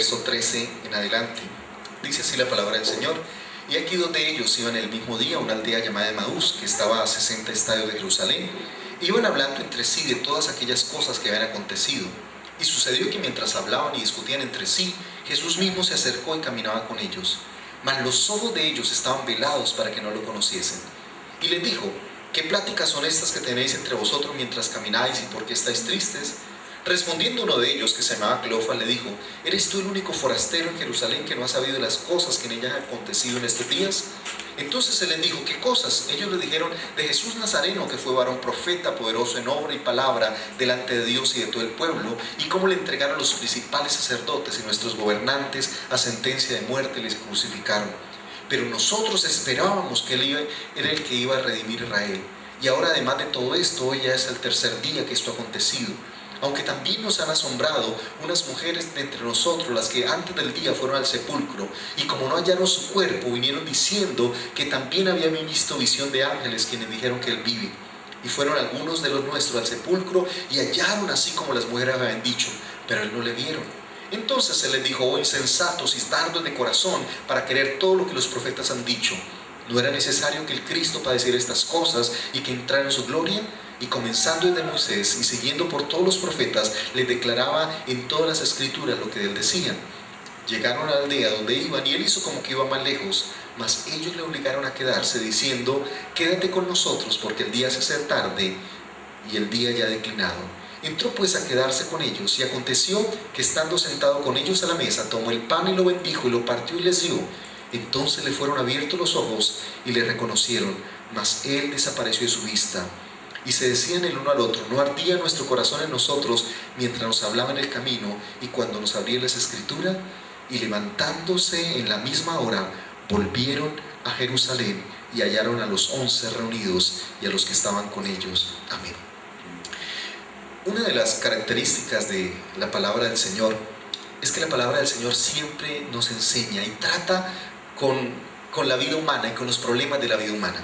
verso 13 en adelante. Dice así la palabra del Señor: y aquí 2 de ellos iban el mismo día a una aldea llamada Emaús, que estaba a 60 estadios de Jerusalén. Iban hablando entre sí de todas aquellas cosas que habían acontecido. Y sucedió que mientras hablaban y discutían entre sí, Jesús mismo se acercó y caminaba con ellos. Mas los ojos de ellos estaban velados para que no lo conociesen. Y les dijo: ¿qué pláticas son estas que tenéis entre vosotros mientras camináis, y por qué estáis tristes? Respondiendo uno de ellos, que se llamaba Cleofas, le dijo: ¿eres tú el único forastero en Jerusalén que no ha sabido de las cosas que en ella han acontecido en estos días? Entonces él les dijo: ¿qué cosas? Ellos le dijeron: de Jesús Nazareno, que fue varón profeta, poderoso en obra y palabra delante de Dios y de todo el pueblo, y cómo le entregaron los principales sacerdotes y nuestros gobernantes a sentencia de muerte y les crucificaron. Pero nosotros esperábamos que él era el que iba a redimir a Israel. Y ahora, además de todo esto, hoy ya es el 3er día que esto ha acontecido. Aunque también nos han asombrado unas mujeres de entre nosotros, las que antes del día fueron al sepulcro, y como no hallaron su cuerpo, vinieron diciendo que también habían visto visión de ángeles, quienes dijeron que él vive. Y fueron algunos de los nuestros al sepulcro, y hallaron así como las mujeres habían dicho, pero a él no le vieron. Entonces se les dijo: oh insensatos y tardos de corazón, para creer todo lo que los profetas han dicho. ¿No era necesario que el Cristo padeciera estas cosas y que entrara en su gloria? Y comenzando desde Moisés y siguiendo por todos los profetas, les declaraba en todas las escrituras lo que de él decían. Llegaron a la aldea donde iban, y él hizo como que iba más lejos, mas ellos le obligaron a quedarse, diciendo: quédate con nosotros, porque el día se hace tarde y el día ya ha declinado. Entró pues a quedarse con ellos, y aconteció que, estando sentado con ellos a la mesa, tomó el pan y lo bendijo y lo partió y les dio. Entonces le fueron abiertos los ojos y le reconocieron, mas él desapareció de su vista. Y se decían el uno al otro: ¿no ardía nuestro corazón en nosotros mientras nos hablaba en el camino y cuando nos abría las escrituras? Y levantándose en la misma hora, volvieron a Jerusalén y hallaron a los 11 reunidos y a los que estaban con ellos. Amén. Una de las características de la palabra del Señor es que la palabra del Señor siempre nos enseña y trata con la vida humana y con los problemas de la vida humana.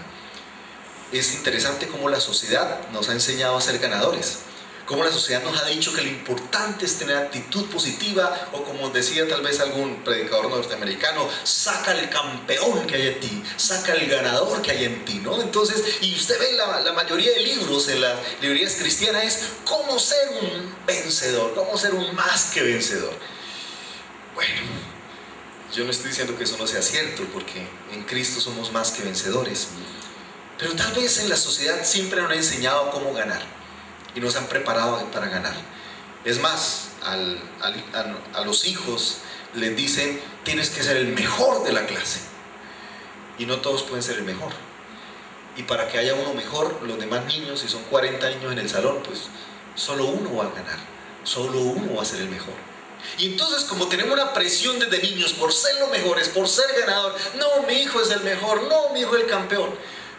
Es interesante cómo la sociedad nos ha enseñado a ser ganadores, cómo la sociedad nos ha dicho que lo importante es tener actitud positiva, o como decía tal vez algún predicador norteamericano: saca el campeón que hay en ti, saca el ganador que hay en ti, ¿no? Entonces, y usted ve la mayoría de libros en las librerías cristianas es cómo ser un vencedor, cómo ser un más que vencedor. Bueno, yo no estoy diciendo que eso no sea cierto, porque en Cristo somos más que vencedores. Pero tal vez en la sociedad siempre nos han enseñado cómo ganar y nos han preparado para ganar. Es más, a los hijos les dicen: tienes que ser el mejor de la clase. Y no todos pueden ser el mejor. Y para que haya uno mejor, los demás niños, si son 40 niños en el salón, pues solo uno va a ganar, solo uno va a ser el mejor. Y entonces, como tenemos una presión desde niños por ser los mejores, por ser ganador: no, mi hijo es el mejor, no, mi hijo es el campeón,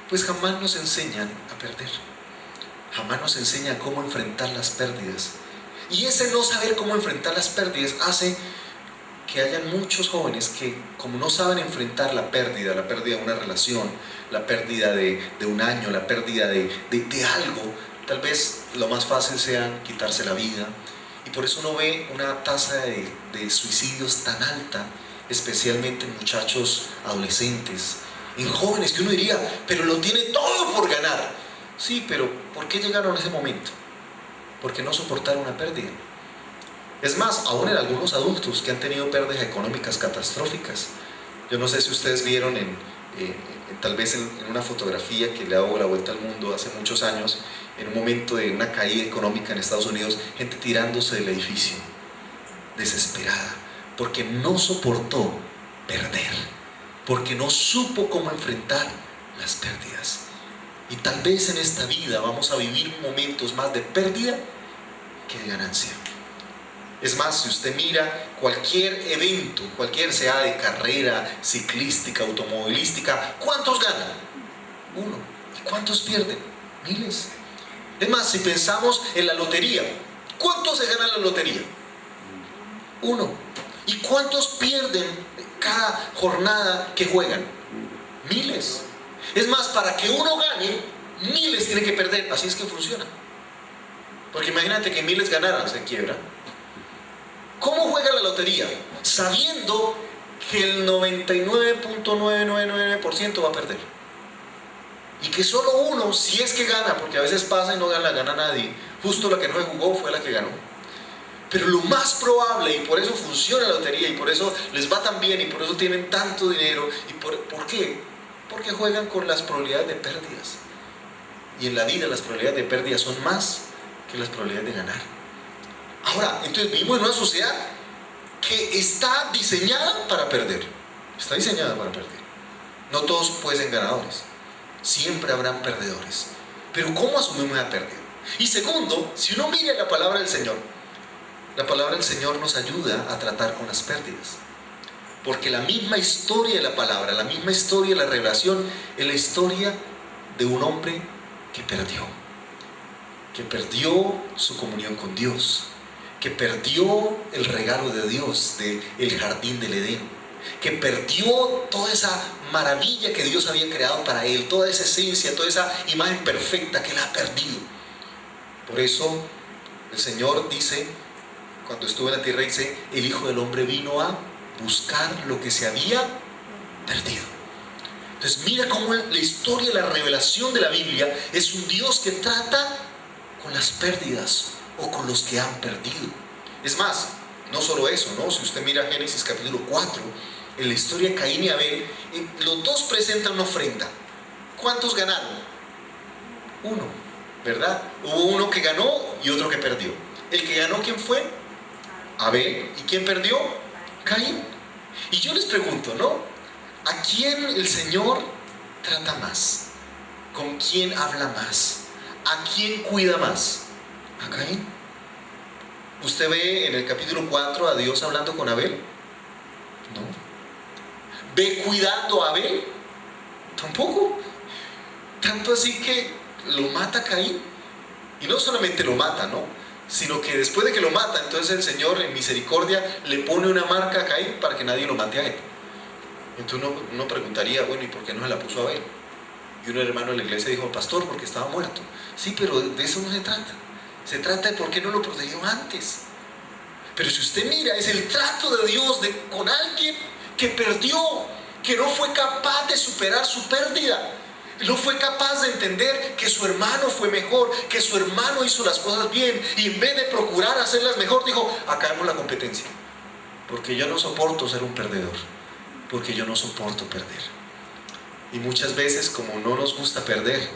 pues jamás nos enseñan a perder, jamás nos enseñan cómo enfrentar las pérdidas. Y ese no saber cómo enfrentar las pérdidas hace que hayan muchos jóvenes que, como no saben enfrentar la pérdida de una relación, la pérdida de un año, la pérdida de algo, tal vez lo más fácil sea quitarse la vida. Y por eso uno ve una tasa de suicidios tan alta, especialmente en muchachos adolescentes, en jóvenes, que uno diría: pero lo tiene todo por ganar. Sí, pero ¿por qué llegaron a ese momento? Porque no soportaron una pérdida. Es más, aún en algunos adultos que han tenido pérdidas económicas catastróficas. Yo no sé si ustedes vieron tal vez en una fotografía que le ha dado la vuelta al mundo hace muchos años, en un momento de una caída económica en Estados Unidos, gente tirándose del edificio, desesperada, porque no soportó perder, porque no supo cómo enfrentar las pérdidas. Y tal vez en esta vida vamos a vivir momentos más de pérdida que de ganancia. Es más, si usted mira cualquier evento, sea de carrera, ciclística, automovilística, ¿cuántos ganan? Uno. ¿Y cuántos pierden? Miles. Es más, si pensamos en la lotería, ¿cuántos se ganan la lotería? Uno. ¿Y cuántos pierden cada jornada que juegan? Miles. Es más, para que uno gane, miles tienen que perder. Así es que funciona. Porque imagínate que miles ganaran, se quiebra. ¿Cómo juega la lotería? Sabiendo que el 99.999% va a perder. Y que solo uno, si es que gana, porque a veces pasa y no gana nadie, justo la que no se jugó fue la que ganó. Pero lo más probable, y por eso funciona la lotería, y por eso les va tan bien, y por eso tienen tanto dinero, y ¿por qué? Porque juegan con las probabilidades de pérdidas. Y en la vida las probabilidades de pérdidas son más que las probabilidades de ganar. Ahora, entonces vivimos en una sociedad que está diseñada para perder. Está diseñada para perder. No todos pueden ser ganadores. Siempre habrán perdedores. Pero ¿cómo asumimos la pérdida? Y segundo, si uno mira la palabra del Señor nos ayuda a tratar con las pérdidas. Porque la misma historia de la palabra, la misma historia de la revelación, es la historia de un hombre que perdió su comunión con Dios, que perdió el regalo de Dios, del jardín del Edén, que perdió toda esa maravilla que Dios había creado para él, toda esa esencia, toda esa imagen perfecta que él ha perdido. Por eso el Señor dice, cuando estuvo en la tierra, dice, el Hijo del Hombre vino a buscar lo que se había perdido. Entonces mira cómo la historia, la revelación de la Biblia es un Dios que trata con las pérdidas o con los que han perdido. Es más, no solo eso, ¿no? Si usted mira Génesis capítulo 4, en la historia de Caín y Abel, los dos presentan una ofrenda. ¿Cuántos ganaron? Uno, ¿verdad? Hubo uno que ganó y otro que perdió. El que ganó, ¿quién fue? Abel. ¿Y quién perdió? Caín. Y yo les pregunto, ¿no? ¿A quién el Señor trata más? ¿Con quién habla más? ¿A quién cuida más? ¿A Caín? ¿Usted ve en el capítulo 4 a Dios hablando con Abel? No. ¿Ve cuidando a Abel? Tampoco. Tanto así que lo mata Caín. Y no solamente lo mata, ¿no? Sino que después de que lo mata, entonces el Señor en misericordia le pone una marca a Caín para que nadie lo mate a él. Entonces uno preguntaría, bueno, ¿y por qué no se la puso a Abel? Y un hermano de la iglesia dijo, pastor, porque estaba muerto. Sí, pero de eso no se trata. Se trata de por qué no lo protegió antes. Pero si usted mira, es el trato de Dios con alguien que perdió, que no fue capaz de superar su pérdida. No fue capaz de entender que su hermano fue mejor, que su hermano hizo las cosas bien, y en vez de procurar hacerlas mejor, dijo, acabemos la competencia. Porque yo no soporto ser un perdedor. Porque yo no soporto perder. Y muchas veces, como no nos gusta perder,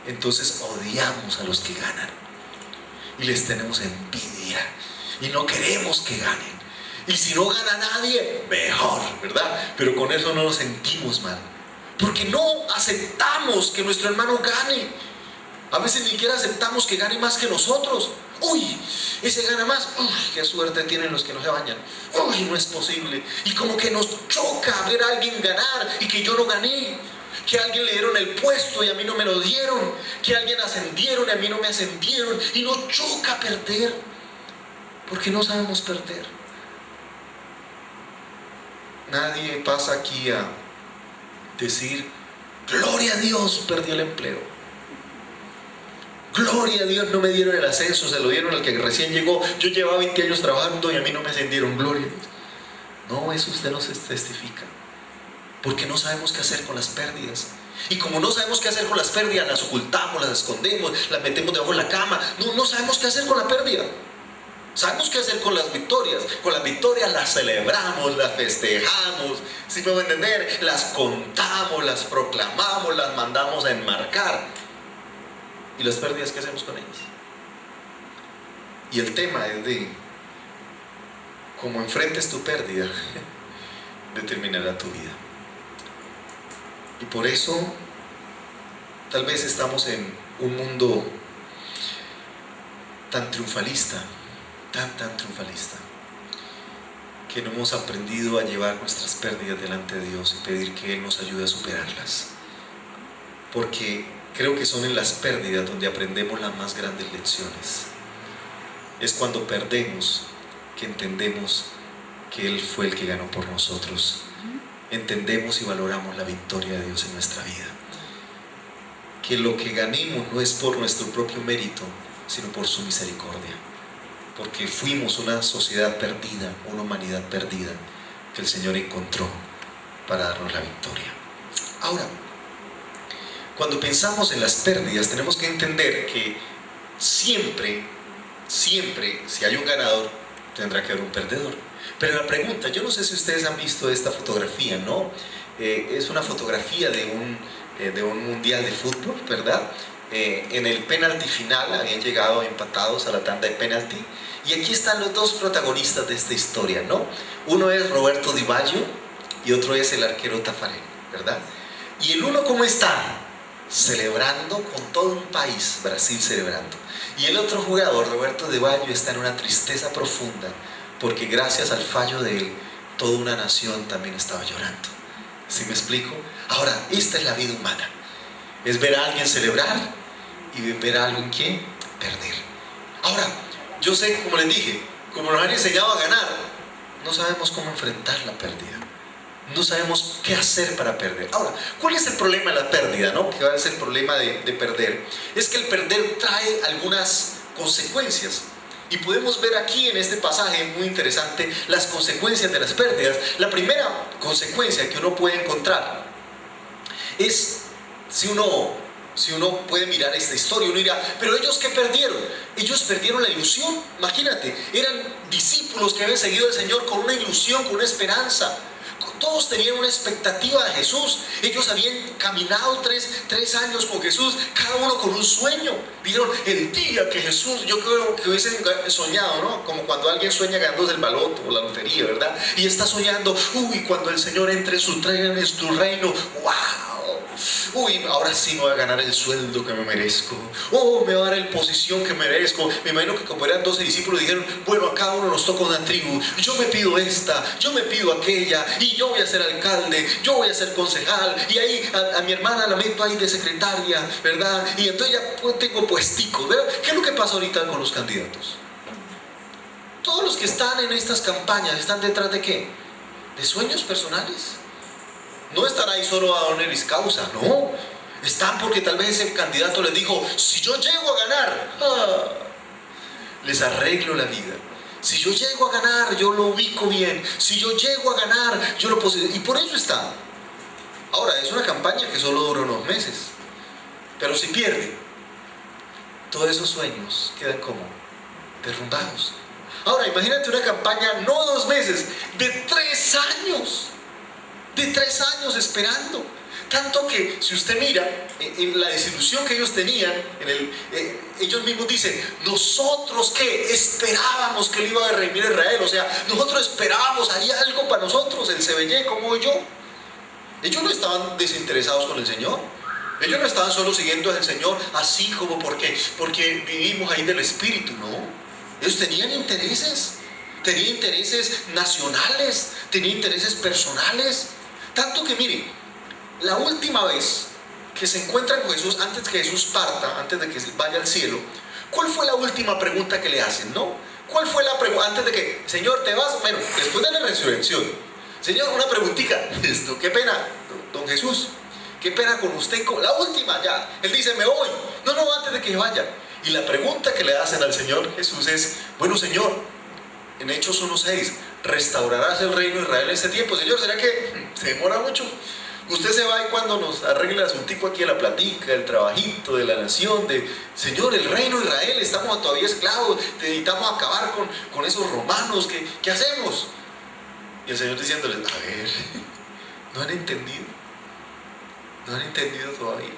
entonces odiamos a los que ganan. Y les tenemos envidia. Y no queremos que ganen. Y si no gana nadie, mejor, ¿verdad? Pero con eso no nos sentimos mal. Porque no aceptamos que nuestro hermano gane. A veces ni siquiera aceptamos que gane más que nosotros. Uy, ese gana más. Uy, qué suerte tienen los que no se bañan. Uy, no es posible. Y como que nos choca ver a alguien ganar y que yo no gané. Que a alguien le dieron el puesto y a mí no me lo dieron. Que a alguien ascendieron y a mí no me ascendieron. Y nos choca perder. Porque no sabemos perder. Nadie pasa aquí a decir, gloria a Dios, perdí el empleo. Gloria a Dios, no me dieron el ascenso, se lo dieron al que recién llegó. Yo llevaba 20 años trabajando y a mí no me ascendieron. Gloria a Dios. No, eso usted no se testifica. Porque no sabemos qué hacer con las pérdidas. Y como no sabemos qué hacer con las pérdidas, las ocultamos, las escondemos, las metemos debajo de la cama. No sabemos qué hacer con la pérdida. Sabemos qué hacer con las victorias. Con las victorias las celebramos, las festejamos. ¿Sí me voy a entender? Las contamos, las proclamamos, las mandamos a enmarcar. ¿Y las pérdidas qué hacemos con ellas? Y el tema es de cómo enfrentes tu pérdida determinará tu vida. Y por eso tal vez estamos en un mundo tan triunfalista, tan triunfalista, que no hemos aprendido a llevar nuestras pérdidas delante de Dios y pedir que Él nos ayude a superarlas. Porque creo que son en las pérdidas donde aprendemos las más grandes lecciones. Es cuando perdemos que entendemos que Él fue el que ganó por nosotros. Entendemos y valoramos la victoria de Dios en nuestra vida. Que lo que ganemos no es por nuestro propio mérito, sino por su misericordia. porque fuimos una sociedad perdida, una humanidad perdida, que el Señor encontró para darnos la victoria. Ahora, cuando pensamos en las pérdidas, tenemos que entender que siempre, si hay un ganador, tendrá que haber un perdedor. Pero la pregunta, yo no sé si ustedes han visto esta fotografía, ¿no? Es una fotografía de un mundial de fútbol, ¿verdad? En el penalti final habían llegado empatados a la tanda de penalti. Y aquí están los dos protagonistas de esta historia, ¿no? Uno es Roberto Di Baggio y otro es el arquero Taffarel, ¿verdad? Y el uno, ¿cómo está? Celebrando con todo un país, Brasil celebrando. Y el otro jugador, Roberto Di Baggio, está en una tristeza profunda, porque gracias al fallo de él, toda una nación también estaba llorando. ¿Sí me explico? Ahora, esta es la vida humana. Es ver a alguien celebrar y ver a alguien que perder. Ahora, yo sé, como les dije, como nos han enseñado a ganar, no sabemos cómo enfrentar la pérdida. No sabemos qué hacer para perder. Ahora, ¿cuál es el problema de la pérdida, no? ¿Qué va a ser el problema de perder? Es que el perder trae algunas consecuencias. Y podemos ver aquí en este pasaje muy interesante las consecuencias de las pérdidas. La primera consecuencia que uno puede encontrar es, si uno puede mirar esta historia, uno dirá, pero ellos ¿qué perdieron? Ellos perdieron la ilusión. Imagínate, eran discípulos que habían seguido al Señor con una ilusión, con una esperanza. Todos tenían una expectativa de Jesús. Ellos habían caminado tres años con Jesús, cada uno con un sueño. Dijeron, el día que Jesús, yo creo que hubiesen soñado, ¿no? Como cuando alguien sueña ganándose el baloto o la lotería, ¿verdad? Y está soñando, uy, cuando el Señor entre en su reino, ¡wow! Uy, ahora sí me voy a ganar el sueldo que me merezco. Oh, me va a dar la posición que merezco. Me imagino que como eran 12 discípulos dijeron, bueno, a cada uno nos toca una tribu. Yo me pido esta, yo me pido aquella, y yo voy a ser alcalde, yo voy a ser concejal, y ahí a mi hermana la meto ahí de secretaria, ¿verdad? Y entonces ya tengo puesticos, ¿verdad? ¿Qué es lo que pasa ahorita con los candidatos? Todos los que están en estas campañas están detrás ¿de qué? ¿De sueños personales? No están ahí solo a honoris causa, no. Están porque tal vez ese candidato les dijo, si yo llego a ganar, les arreglo la vida. Si yo llego a ganar, yo lo ubico bien. Si yo llego a ganar, yo lo poseo. Y por ello están. Ahora, es una campaña que solo dura unos meses. Pero si pierde, todos esos sueños quedan como derrumbados. Ahora, imagínate una campaña, no 2 meses, de 3 años. De 3 años esperando. Tanto que si usted mira en la desilusión que ellos tenían, ellos mismos dicen, nosotros que esperábamos que él iba a redimir a Israel, o sea, nosotros esperábamos ahí algo para nosotros, el Sebellé, como yo. Ellos no estaban desinteresados con el Señor. Ellos no estaban solo siguiendo al Señor así como porque vivimos ahí del Espíritu, no. Ellos tenían intereses nacionales, tenían intereses personales. Tanto que miren, la última vez que se encuentran con Jesús, antes que Jesús parta, antes de que vaya al cielo, ¿cuál fue la última pregunta que le hacen, no? ¿Cuál fue la pregunta antes de que, Señor, te vas? Bueno, después de la resurrección, Señor, una preguntita, qué pena, don Jesús, qué pena con usted, la última ya, él dice, me voy, no, antes de que vaya. Y la pregunta que le hacen al Señor Jesús es, bueno, Señor, en Hechos 1:6, ¿restaurarás el reino de Israel en este tiempo? Señor, ¿será que se demora mucho? Usted se va y cuando nos arregle el asuntico aquí a la platica, el trabajito de la nación, Señor, el reino de Israel, estamos todavía esclavos, necesitamos acabar con esos romanos, ¿qué hacemos? Y el Señor diciéndoles, a ver, no han entendido todavía.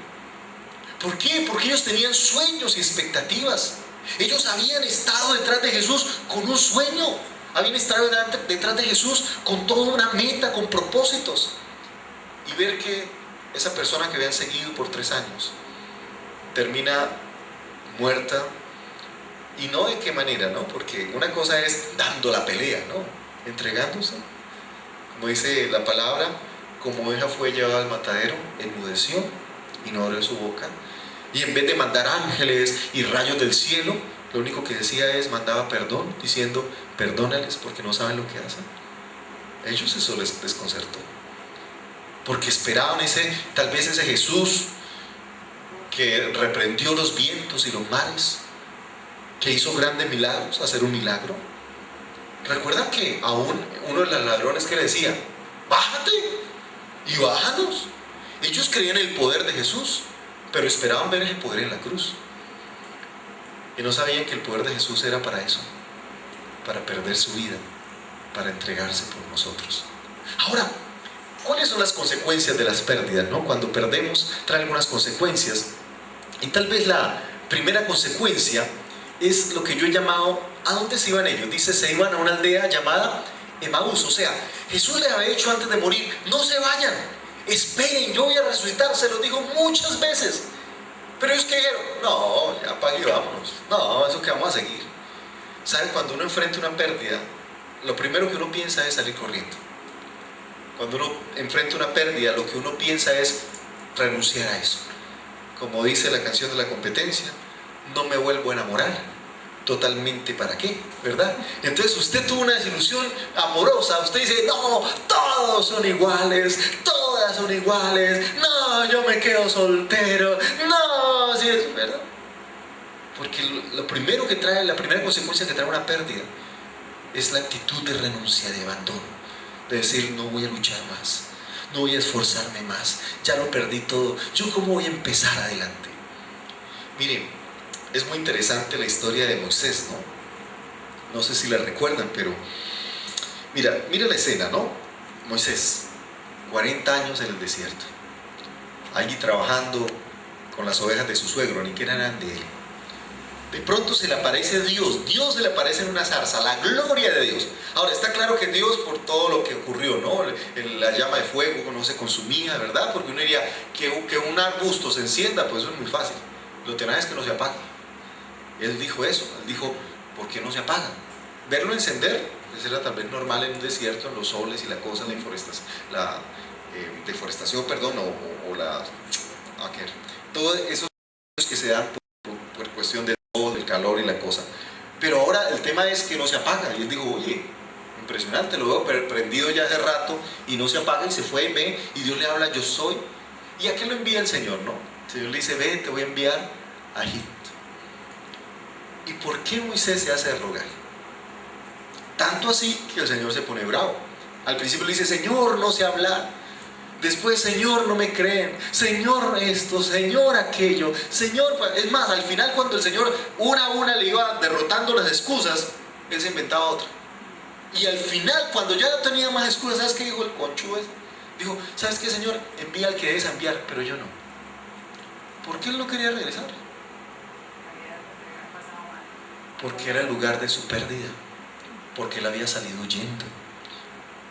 ¿Por qué? Porque ellos tenían sueños y expectativas. Ellos habían estado detrás de Jesús con un sueño, habían estado detrás de Jesús con toda una meta, con propósitos. Y ver que esa persona que habían seguido por 3 años termina muerta, y no de qué manera, ¿no? Porque una cosa es dando la pelea, ¿no? Entregándose, como dice la palabra, como oveja fue llevada al matadero, enmudeció y no abrió su boca. Y en vez de mandar ángeles y rayos del cielo, lo único que decía es, mandaba perdón, diciendo, perdónales porque no saben lo que hacen. A ellos eso les desconcertó, porque esperaban tal vez ese Jesús que reprendió los vientos y los mares, que hizo grandes milagros, hacer un milagro. Recuerdan que aún uno de los ladrones que le decía, bájate y bájanos. Ellos creían en el poder de Jesús, pero esperaban ver ese poder en la cruz. Y no sabían que el poder de Jesús era para eso, para perder su vida, para entregarse por nosotros. Ahora, ¿cuáles son las consecuencias de las pérdidas, no? Cuando perdemos, trae algunas consecuencias. Y tal vez la primera consecuencia es lo que yo he llamado, ¿a dónde se iban ellos? Dice, se iban a una aldea llamada Emaús. O sea, Jesús les había dicho antes de morir, no se vayan, esperen, yo voy a resucitar. Se lo dijo muchas veces. Pero ellos que dijeron, no, ya apague y vámonos. No, eso que vamos a seguir. ¿Saben? Cuando uno enfrenta una pérdida, lo primero que uno piensa es salir corriendo. Cuando uno enfrenta una pérdida, lo que uno piensa es renunciar a eso. Como dice la canción de La Competencia, no me vuelvo a enamorar. Totalmente, ¿para qué? ¿Verdad? Entonces usted tuvo una desilusión amorosa, usted dice, no, todos son iguales, todas son iguales, no, yo me quedo soltero, no, sí, ¿verdad? Porque lo primero que trae, la primera consecuencia que trae una pérdida es la actitud de renuncia, de abandono, de decir, no voy a luchar más, no voy a esforzarme más, ya lo perdí todo, ¿yo cómo voy a empezar adelante? Miren, es muy interesante la historia de Moisés, ¿no? No sé si la recuerdan, pero mira la escena, ¿no? Moisés, 40 años en el desierto, allí trabajando con las ovejas de su suegro, ni que eran de él. De pronto se le aparece Dios se le aparece en una zarza, la gloria de Dios. Ahora, está claro que Dios, por todo lo que ocurrió, ¿no? La llama de fuego no se consumía, ¿verdad? Porque uno diría que un arbusto se encienda, pues eso es muy fácil. Lo tenaz es que no se apague. Él dijo eso, él dijo, ¿por qué no se apaga? Verlo encender, eso era tal vez normal en un desierto, en los soles y la cosa, la deforestación, perdón, o la... todos esos que se dan por cuestión del calor y la cosa. Pero ahora el tema es que no se apaga. Y él dijo, oye, impresionante, lo veo prendido ya hace rato y no se apaga, y se fue y ve, y Dios le habla, yo soy. ¿Y a qué lo envía el Señor, no? El Señor le dice, ve, te voy a enviar a Egipto. ¿Y por qué Moisés se hace rogar? Tanto así que el Señor se pone bravo. Al principio le dice, Señor, no sé hablar. Después, Señor, no me creen. Señor esto, Señor aquello. Señor, es más, al final cuando el Señor una a una le iba derrotando las excusas, él se inventaba otra. Y al final, cuando ya no tenía más excusas, ¿sabes qué dijo el conchudo ese? Dijo, ¿sabes qué, Señor? Envía al que debes enviar, pero yo no. ¿Por qué él no quería regresar? Porque era el lugar de su pérdida, porque él había salido huyendo,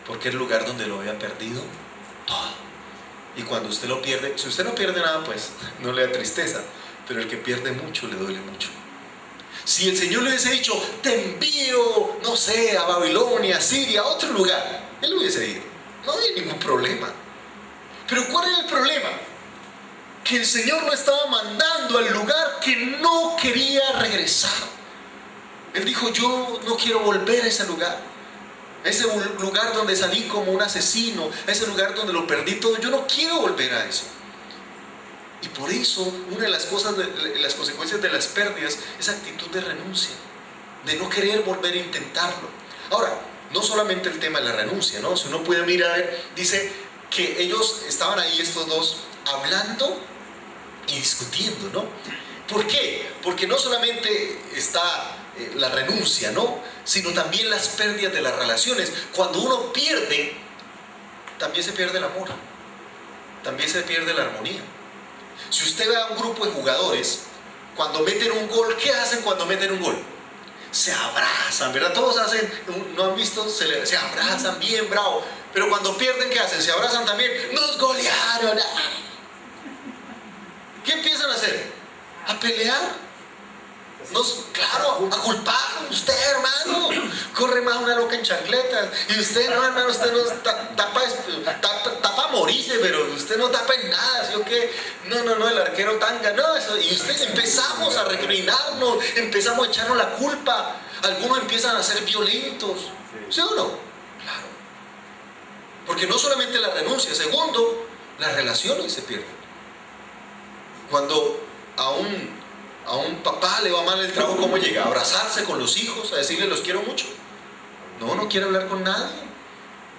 porque era el lugar donde lo había perdido todo. Y cuando usted lo pierde, si usted no pierde nada, pues no le da tristeza, pero el que pierde mucho le duele mucho. Si el Señor le hubiese dicho, te envío, no sé, a Babilonia, a Siria, a otro lugar, él hubiese ido, no hay ningún problema. Pero ¿cuál era el problema? Que el Señor lo estaba mandando al lugar que no quería regresar. Él dijo, yo no quiero volver a ese lugar. Ese lugar donde salí como un asesino, ese lugar donde lo perdí todo, yo no quiero volver a eso. Y por eso, una de las cosas, las consecuencias de las pérdidas, es actitud de renuncia, de no querer volver a intentarlo. Ahora, no solamente el tema de la renuncia, ¿no? Si uno puede mirar, dice que ellos estaban ahí, estos dos, hablando y discutiendo, ¿no? ¿Por qué? Porque no solamente está la renuncia, ¿no? Sino también las pérdidas de las relaciones. Cuando uno pierde, también se pierde el amor, también se pierde la armonía. Si usted ve a un grupo de jugadores, cuando meten un gol, ¿qué hacen cuando meten un gol? Se abrazan, ¿verdad? Todos hacen, ¿no han visto? Se abrazan bien bravo. Pero cuando pierden, ¿qué hacen? Se abrazan también. ¡Nos golearon! ¿Qué empiezan a hacer? A pelear. Claro, a culpar. Usted, hermano, corre más una loca en chancletas. Y usted, no, hermano, usted no tapa a morirse, pero usted no tapa en nada, ¿sí o qué? No, el arquero tanga, no, eso. Y usted, empezamos a recriminarnos, empezamos a echarnos la culpa. Algunos empiezan a ser violentos, ¿sí o no? Claro. Porque no solamente la renuncia, segundo, las relaciones se pierden. Cuando a un A un papá le va mal el trabajo, ¿cómo llega? ¿A abrazarse con los hijos? ¿A decirle los quiero mucho? No, no quiere hablar con nadie.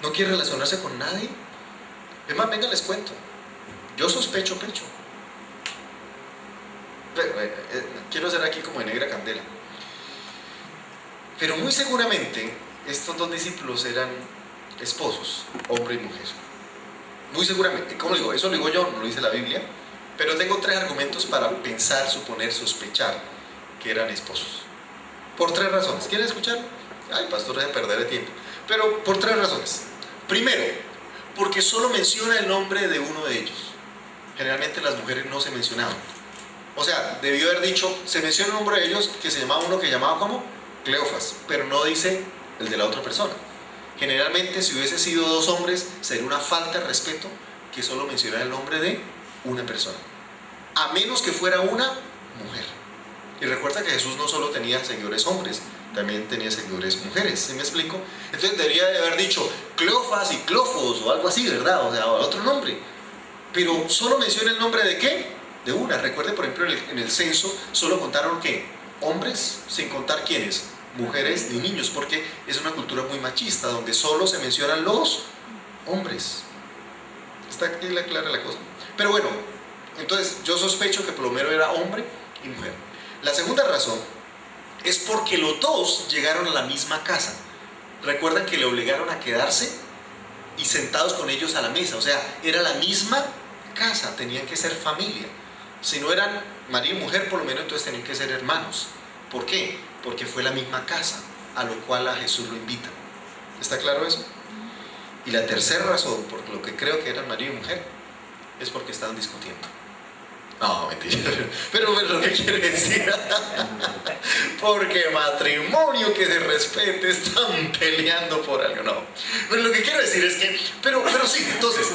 No quiere relacionarse con nadie. Es más, venga, les cuento. Yo sospecho, pecho. Quiero ser aquí como de negra candela. Pero muy seguramente estos dos discípulos eran esposos, hombre y mujer. Muy seguramente, ¿cómo digo? Eso lo digo yo, no lo dice la Biblia. Pero tengo 3 argumentos para pensar, suponer, sospechar que eran esposos. Por 3 razones. ¿Quieren escuchar? Ay, pastor, deja de perder el tiempo. Pero por 3 razones. Primero, porque solo menciona el nombre de uno de ellos. Generalmente las mujeres no se mencionaban. O sea, debió haber dicho, se menciona el nombre de ellos, que se llamaba uno que llamaba como Cleofas, pero no dice el de la otra persona. Generalmente, si hubiese sido 2 hombres, sería una falta de respeto que solo mencionara el nombre de una persona, a menos que fuera una mujer. Y recuerda que Jesús no solo tenía seguidores hombres, también tenía seguidores mujeres, ¿sí me explico? Entonces debería de haber dicho Cleofas y Clofos o algo así, ¿verdad? O sea, otro nombre. Pero solo menciona el nombre de ¿qué? De una. Recuerde, por ejemplo, en el censo solo contaron ¿qué? Hombres, sin contar quiénes, mujeres ni niños, porque es una cultura muy machista, donde solo se mencionan los hombres. ¿Está aquí clara la cosa? Pero bueno, entonces yo sospecho que Plomero era hombre y mujer. La segunda razón es porque los 2 llegaron a la misma casa. Recuerdan que le obligaron a quedarse y sentados con ellos a la mesa. O sea, era la misma casa, tenían que ser familia. Si no eran marido y mujer, por lo menos entonces tenían que ser hermanos. ¿Por qué? Porque fue la misma casa a lo cual a Jesús lo invita. ¿Está claro eso? Y la tercera razón, por lo que creo que eran marido y mujer, es porque estaban discutiendo. No, mentira. Pero lo que quiere decir, porque matrimonio que se respete, están peleando por algo. No. Pero lo que quiero decir es que, pero sí, entonces,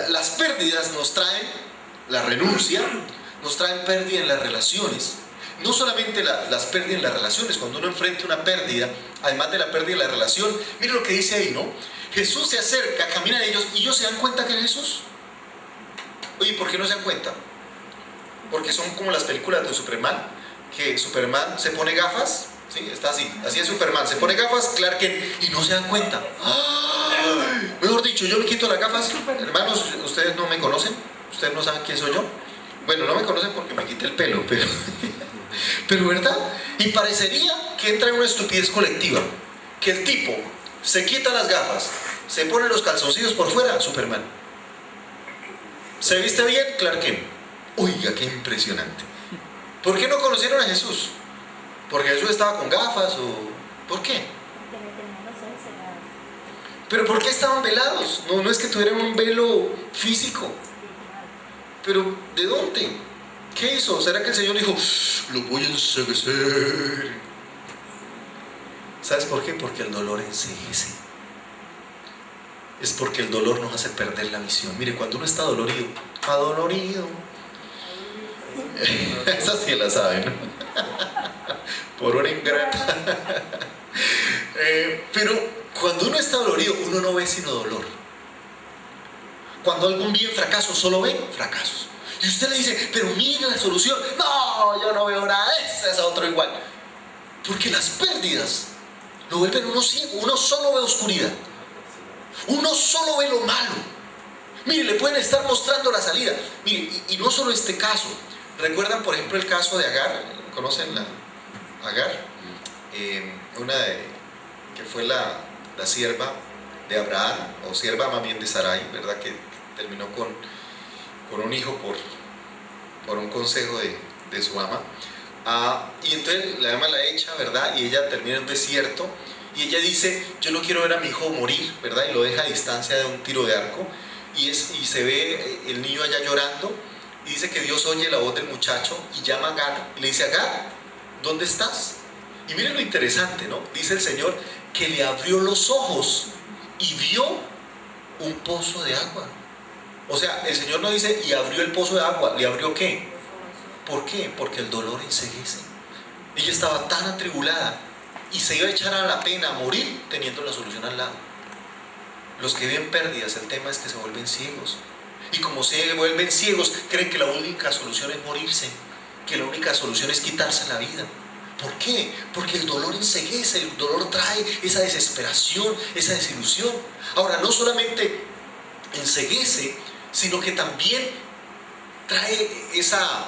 las pérdidas nos traen la renuncia, nos traen pérdida en las relaciones. No solamente las pérdidas en las relaciones, cuando uno enfrenta una pérdida, además de la pérdida de la relación, mire lo que dice ahí, ¿no? Jesús se acerca, camina a ellos y ellos se dan cuenta que es Jesús. Oye, ¿por qué no se dan cuenta? Porque son como las películas de Superman, que Superman se pone gafas, ¿sí? Está así es Superman, se pone gafas, Clark Kent, y no se dan cuenta. ¡Ay! Mejor dicho, yo me quito las gafas, hermanos, ustedes no me conocen, ustedes no saben quién soy yo. Bueno, no me conocen porque me quité el pelo, pero ¿verdad? Y parecería que entra en una estupidez colectiva, que el tipo se quita las gafas, se pone los calzoncillos por fuera, Superman. Se viste bien, Clark Kent. Oiga, qué impresionante. ¿Por qué no conocieron a Jesús? ¿Porque Jesús estaba con gafas o...? ¿Por qué? ¿Pero por qué estaban velados? No es que tuvieran un velo físico. ¿Pero de dónde? ¿Qué hizo? ¿Será que el Señor dijo, lo voy a enseguecer? ¿Sabes por qué? Porque el dolor enseguece. Es porque el dolor nos hace perder la visión. Mire, cuando uno está dolorido, adolorido. Esa sí la saben, ¿no? Por una ingrata. Pero cuando uno está dolorido, uno no ve sino dolor. Cuando algún bien fracaso, solo ve fracasos. Y usted le dice, pero mira la solución. No, yo no veo nada, ese es otro igual. Porque las pérdidas lo vuelven uno ciego, uno solo ve oscuridad. Uno solo ve lo malo. Mire, le pueden estar mostrando la salida. Mire, y no solo este caso. ¿Recuerdan, por ejemplo, el caso de Agar? ¿Conocen la Agar? Que fue la sierva de Abraham, o sierva más bien de Sarai, ¿verdad? Que terminó con un hijo por un consejo de su ama. Y entonces la ama la echa, ¿verdad? Y ella termina en un desierto. Y ella dice, yo no quiero ver a mi hijo morir, ¿verdad? Y lo deja a distancia de un tiro de arco. Y se ve el niño allá llorando. Y dice que Dios oye la voz del muchacho y llama a Agar. Y le dice, Agar, ¿dónde estás? Y miren lo interesante, ¿no? Dice el Señor que le abrió los ojos y vio un pozo de agua. O sea, el Señor no dice, y abrió el pozo de agua. ¿Le abrió qué? ¿Por qué? Porque el dolor enseguece. Ella estaba tan atribulada y se iba a echar a la pena a morir teniendo la solución al lado. Los que ven pérdidas, el tema es que se vuelven ciegos. Y como se vuelven ciegos, creen que la única solución es morirse. que la única solución es quitarse la vida. ¿Por qué? Porque el dolor enceguece, el dolor trae esa desesperación, esa desilusión. Ahora, no solamente enceguece, sino que también trae esa,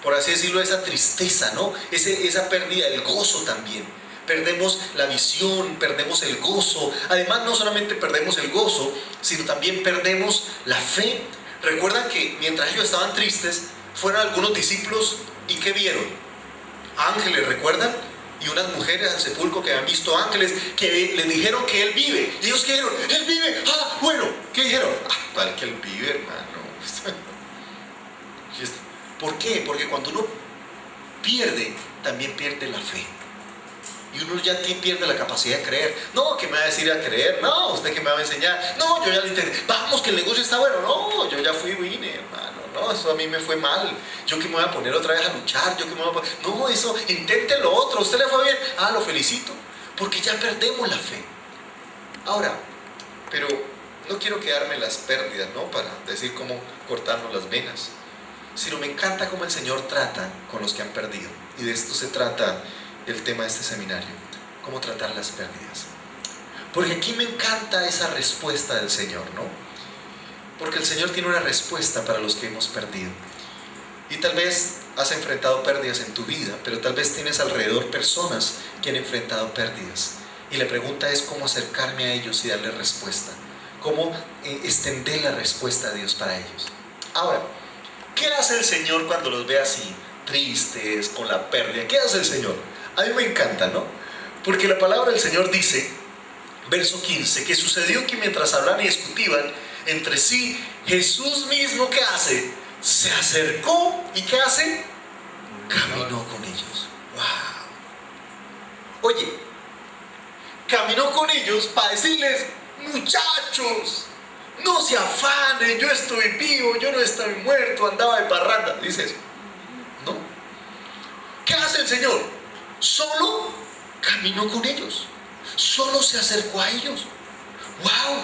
por así decirlo, esa tristeza, ¿no? Esa pérdida del gozo también. Perdemos la visión, perdemos el gozo. Además, no solamente perdemos el gozo, sino también perdemos la fe. Recuerdan que mientras ellos estaban tristes, fueron algunos discípulos y ¿qué vieron? Ángeles, ¿recuerdan? Y unas mujeres al sepulcro que habían visto ángeles que les dijeron que Él vive. Y ellos ¿qué dijeron? Él vive. Ah, bueno, ¿qué dijeron? Ah, vale que Él vive, hermano. ¿Por qué? Porque cuando uno pierde, también pierde la fe. Y uno ya pierde la capacidad de creer. No, ¿qué me va a decir a creer? No, ¿usted qué me va a enseñar? No, yo ya le intenté. Vamos, que el negocio está bueno. No, yo ya vine, hermano. No, eso a mí me fue mal. Yo que me voy a poner otra vez a luchar. Yo que me voy a poner... No, eso, intente lo otro. ¿Usted le fue bien? Ah, lo felicito. Porque ya perdemos la fe. Ahora, pero no quiero quedarme en las pérdidas, ¿no? Para decir cómo cortarnos las venas. Sino me encanta cómo el Señor trata con los que han perdido. Y de esto se trata el tema de este seminario, cómo tratar las pérdidas. Porque aquí me encanta esa respuesta del Señor, ¿no? Porque el Señor tiene una respuesta para los que hemos perdido. Y tal vez has enfrentado pérdidas en tu vida, pero tal vez tienes alrededor personas que han enfrentado pérdidas. Y la pregunta es cómo acercarme a ellos y darles respuesta. Cómo extender la respuesta de Dios para ellos. Ahora, ¿qué hace el Señor cuando los ve así, tristes, con la pérdida? ¿Qué hace el Señor? A mí me encanta, ¿no? Porque la palabra del Señor dice, verso 15, que sucedió que mientras hablaban y discutían entre sí, Jesús mismo, ¿qué hace? Se acercó y ¿qué hace? Caminó con ellos. ¡Wow! Oye, caminó con ellos para decirles, muchachos, no se afanen, yo estoy vivo, yo no estoy muerto, andaba de parranda. Dice eso. ¿No? ¿Qué hace el Señor? Solo caminó con ellos, solo se acercó a ellos. ¡Wow!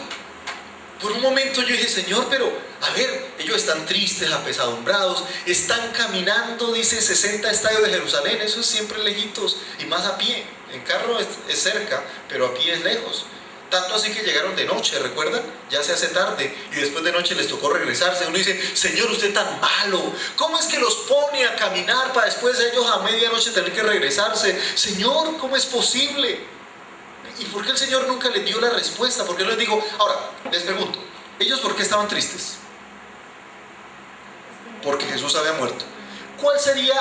Por un momento yo dije, Señor, pero a ver, ellos están tristes, apesadumbrados, están caminando, dice 60 estadios de Jerusalén, eso es siempre lejitos y más a pie. En carro es cerca, pero a pie es lejos. Tanto así que llegaron de noche, ¿recuerdan? Ya se hace tarde y después de noche les tocó regresarse. Uno dice, Señor, usted tan malo. ¿Cómo es que los pone a caminar para después de ellos a medianoche tener que regresarse? Señor, ¿cómo es posible? ¿Y por qué el Señor nunca les dio la respuesta? ¿Por qué no les dijo? Ahora, les pregunto, ¿ellos por qué estaban tristes? Porque Jesús había muerto. ¿Cuál sería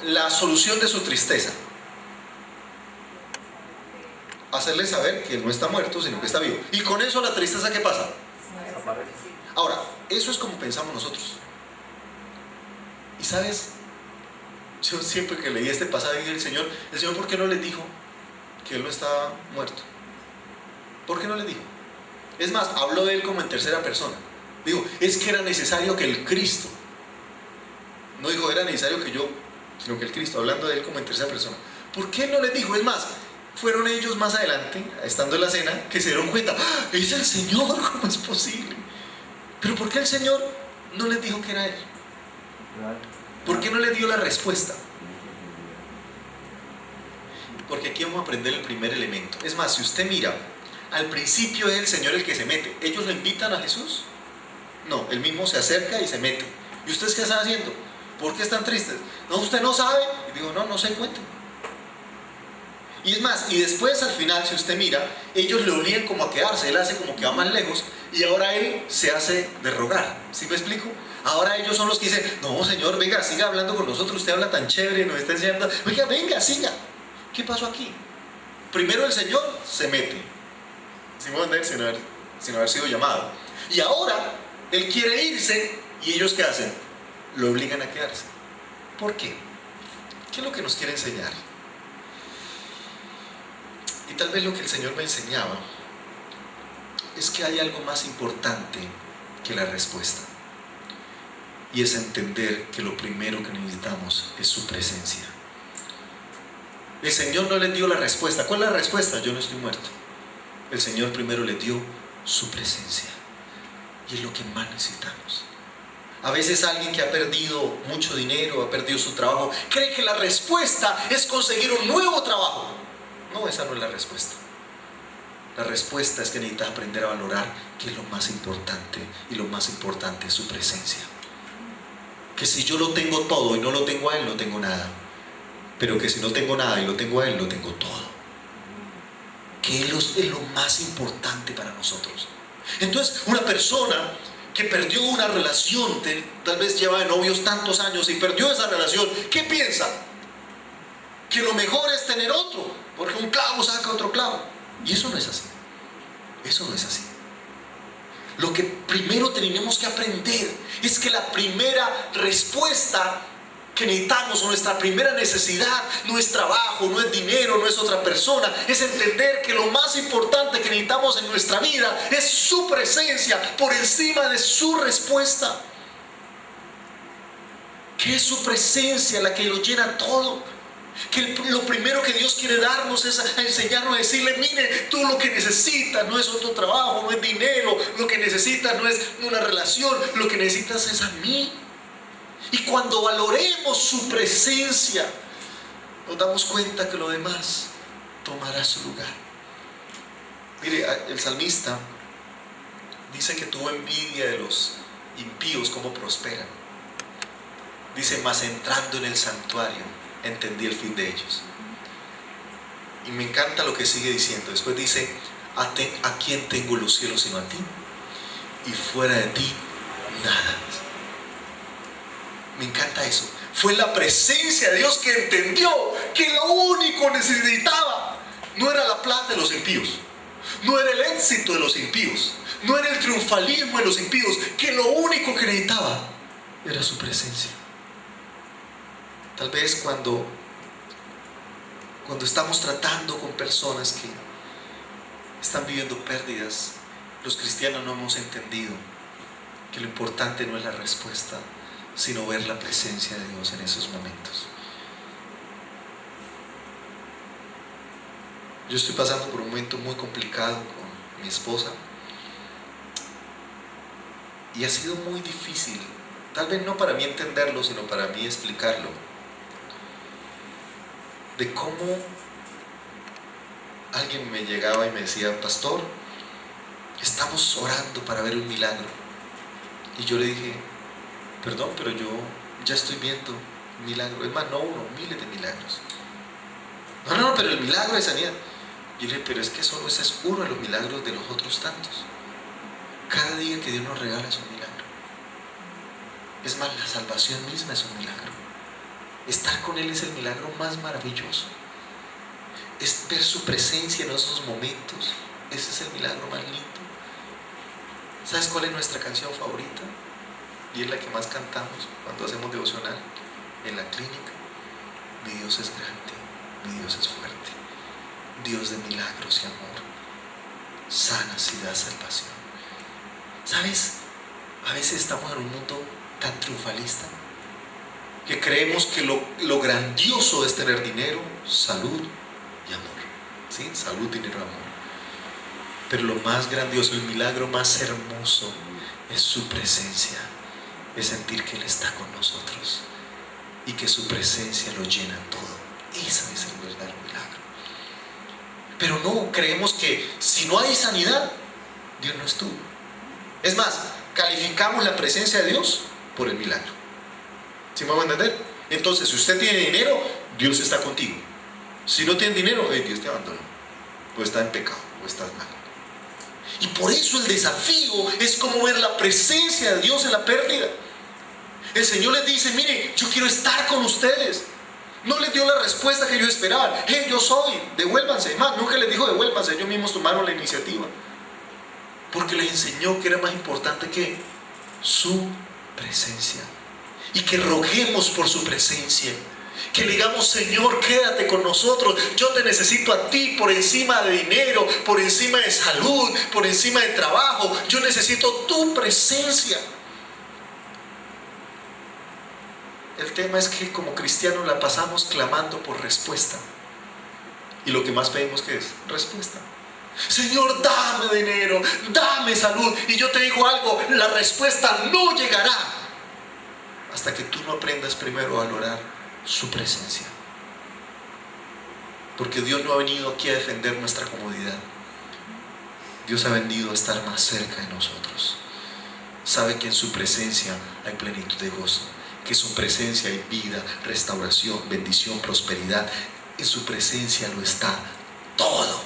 la solución de su tristeza? Hacerle saber que Él no está muerto, sino que está vivo. Y con eso la tristeza, ¿qué pasa? Ahora, eso es como pensamos nosotros. Y sabes, yo siempre que leí este pasaje dije, el Señor, ¿por qué no les dijo que Él no estaba muerto? ¿Por qué no les dijo? Es más, habló de Él como en tercera persona. Digo, es que era necesario que el Cristo, no dijo era necesario que yo, sino que el Cristo, hablando de Él como en tercera persona. ¿Por qué no les dijo? Es más, fueron ellos más adelante, estando en la cena, que se dieron cuenta, ¡ah, es el Señor! ¿Cómo es posible? Pero ¿por qué el Señor no les dijo que era Él? ¿Por qué no les dio la respuesta? Porque aquí vamos a aprender el primer elemento. Es más, si usted mira, al principio es el Señor el que se mete. ¿Ellos lo invitan a Jesús? No, Él mismo se acerca y se mete. ¿Y ustedes qué están haciendo? ¿Por qué están tristes? No, usted no sabe. Y digo, no se encuentran. Y es más, y después al final, si usted mira, ellos le obligan como a quedarse, Él hace como que va más lejos, y ahora Él se hace de rogar. ¿Sí me explico? Ahora ellos son los que dicen, no Señor, venga, siga hablando con nosotros, usted habla tan chévere, nos está enseñando, oiga, venga, siga. ¿Qué pasó aquí? Primero el Señor se mete, sin haber sido llamado. Y ahora Él quiere irse, y ellos ¿qué hacen? Lo obligan a quedarse. ¿Por qué? ¿Qué es lo que nos quiere enseñar? Y tal vez lo que el Señor me enseñaba es que hay algo más importante que la respuesta. Y es entender que lo primero que necesitamos es su presencia. El Señor no les dio la respuesta. ¿Cuál es la respuesta? Yo no estoy muerto. El Señor primero les dio su presencia. Y es lo que más necesitamos. A veces alguien que ha perdido mucho dinero, ha perdido su trabajo, cree que la respuesta es conseguir un nuevo trabajo. No, esa no es la respuesta. La respuesta es que necesitas aprender a valorar que es lo más importante, y lo más importante es su presencia. Que si yo lo tengo todo y no lo tengo a Él, no tengo nada. Pero que si no tengo nada y lo tengo a Él, lo tengo todo. Que Él es lo más importante para nosotros. Entonces, una persona que perdió una relación, tal vez lleva de novios tantos años y perdió esa relación, ¿qué piensa? Que lo mejor es tener otro, porque un clavo saca otro clavo. Y eso no es así. Eso no es así. Lo que primero tenemos que aprender es que la primera respuesta que necesitamos, o nuestra primera necesidad, no es trabajo, no es dinero, no es otra persona, es entender que lo más importante que necesitamos en nuestra vida es su presencia por encima de su respuesta. Que es su presencia la que lo llena todo. Que lo primero que Dios quiere darnos es a enseñarnos a decirle: mire, tú lo que necesitas no es otro trabajo, no es dinero, lo que necesitas no es una relación, lo que necesitas es a mí. Y cuando valoremos su presencia, nos damos cuenta que lo demás tomará su lugar. Mire, el salmista dice que tuvo envidia de los impíos, cómo prosperan. Dice: mas entrando en el santuario, entendí el fin de ellos. Y me encanta lo que sigue diciendo. Después dice: ¿a quién tengo los cielos sino a ti? Y fuera de ti, nada. Me encanta eso. Fue la presencia de Dios que entendió que lo único que necesitaba no era la plata de los impíos, no era el éxito de los impíos, no era el triunfalismo de los impíos, que lo único que necesitaba era su presencia. Tal vez cuando estamos tratando con personas que están viviendo pérdidas, los cristianos no hemos entendido que lo importante no es la respuesta, sino ver la presencia de Dios en esos momentos. Yo estoy pasando por un momento muy complicado con mi esposa y ha sido muy difícil, tal vez no para mí entenderlo, sino para mí explicarlo, de cómo alguien me llegaba y me decía: pastor, estamos orando para ver un milagro. Y yo le dije: perdón, pero yo ya estoy viendo un milagro. Es más, no uno, miles de milagros. No, pero el milagro de sanidad. Yo le dije: pero es que solo ese es uno de los milagros de los otros tantos. Cada día que Dios nos regala es un milagro. Es más, la salvación misma es un milagro. Estar con Él es el milagro más maravilloso. Es ver su presencia en esos momentos. Ese es el milagro más lindo. ¿Sabes cuál es nuestra canción favorita? Y es la que más cantamos cuando hacemos devocional en la clínica. Mi Dios es grande, mi Dios es fuerte, Dios de milagros y amor, sanas y da salvación. ¿Sabes? A veces estamos en un mundo tan triunfalista que creemos que lo grandioso es tener dinero, salud y amor. ¿Sí? Salud, dinero, amor. Pero lo más grandioso, el milagro más hermoso es su presencia. Es sentir que Él está con nosotros y que su presencia lo llena todo. Ese es el verdadero milagro. Pero no, creemos que si no hay sanidad, Dios no estuvo. Es más, calificamos la presencia de Dios por el milagro. ¿Sí me van a entender? Entonces, si usted tiene dinero, Dios está contigo. Si no tiene dinero, Dios te abandonó, o está en pecado, o estás mal. Y por eso el desafío es como ver la presencia de Dios en la pérdida. El Señor les dice: mire, yo quiero estar con ustedes. No les dio la respuesta que ellos esperaban. Yo soy, devuélvanse. Más, nunca les dijo devuélvanse, ellos mismos tomaron la iniciativa. Porque les enseñó que era más importante que su presencia. Y que roguemos por su presencia. Que le digamos: Señor, quédate con nosotros. Yo te necesito a ti por encima de dinero, por encima de salud, por encima de trabajo. Yo necesito tu presencia. El tema es que como cristianos la pasamos clamando por respuesta. Y lo que más pedimos, ¿qué es? Respuesta. Señor, dame dinero, dame salud. Y yo te digo algo: la respuesta no llegará hasta que tú no aprendas primero a valorar su presencia. Porque Dios no ha venido aquí a defender nuestra comodidad. Dios ha venido a estar más cerca de nosotros. Sabe que en su presencia hay plenitud de gozo, que en su presencia hay vida, restauración, bendición, prosperidad. En su presencia lo está todo.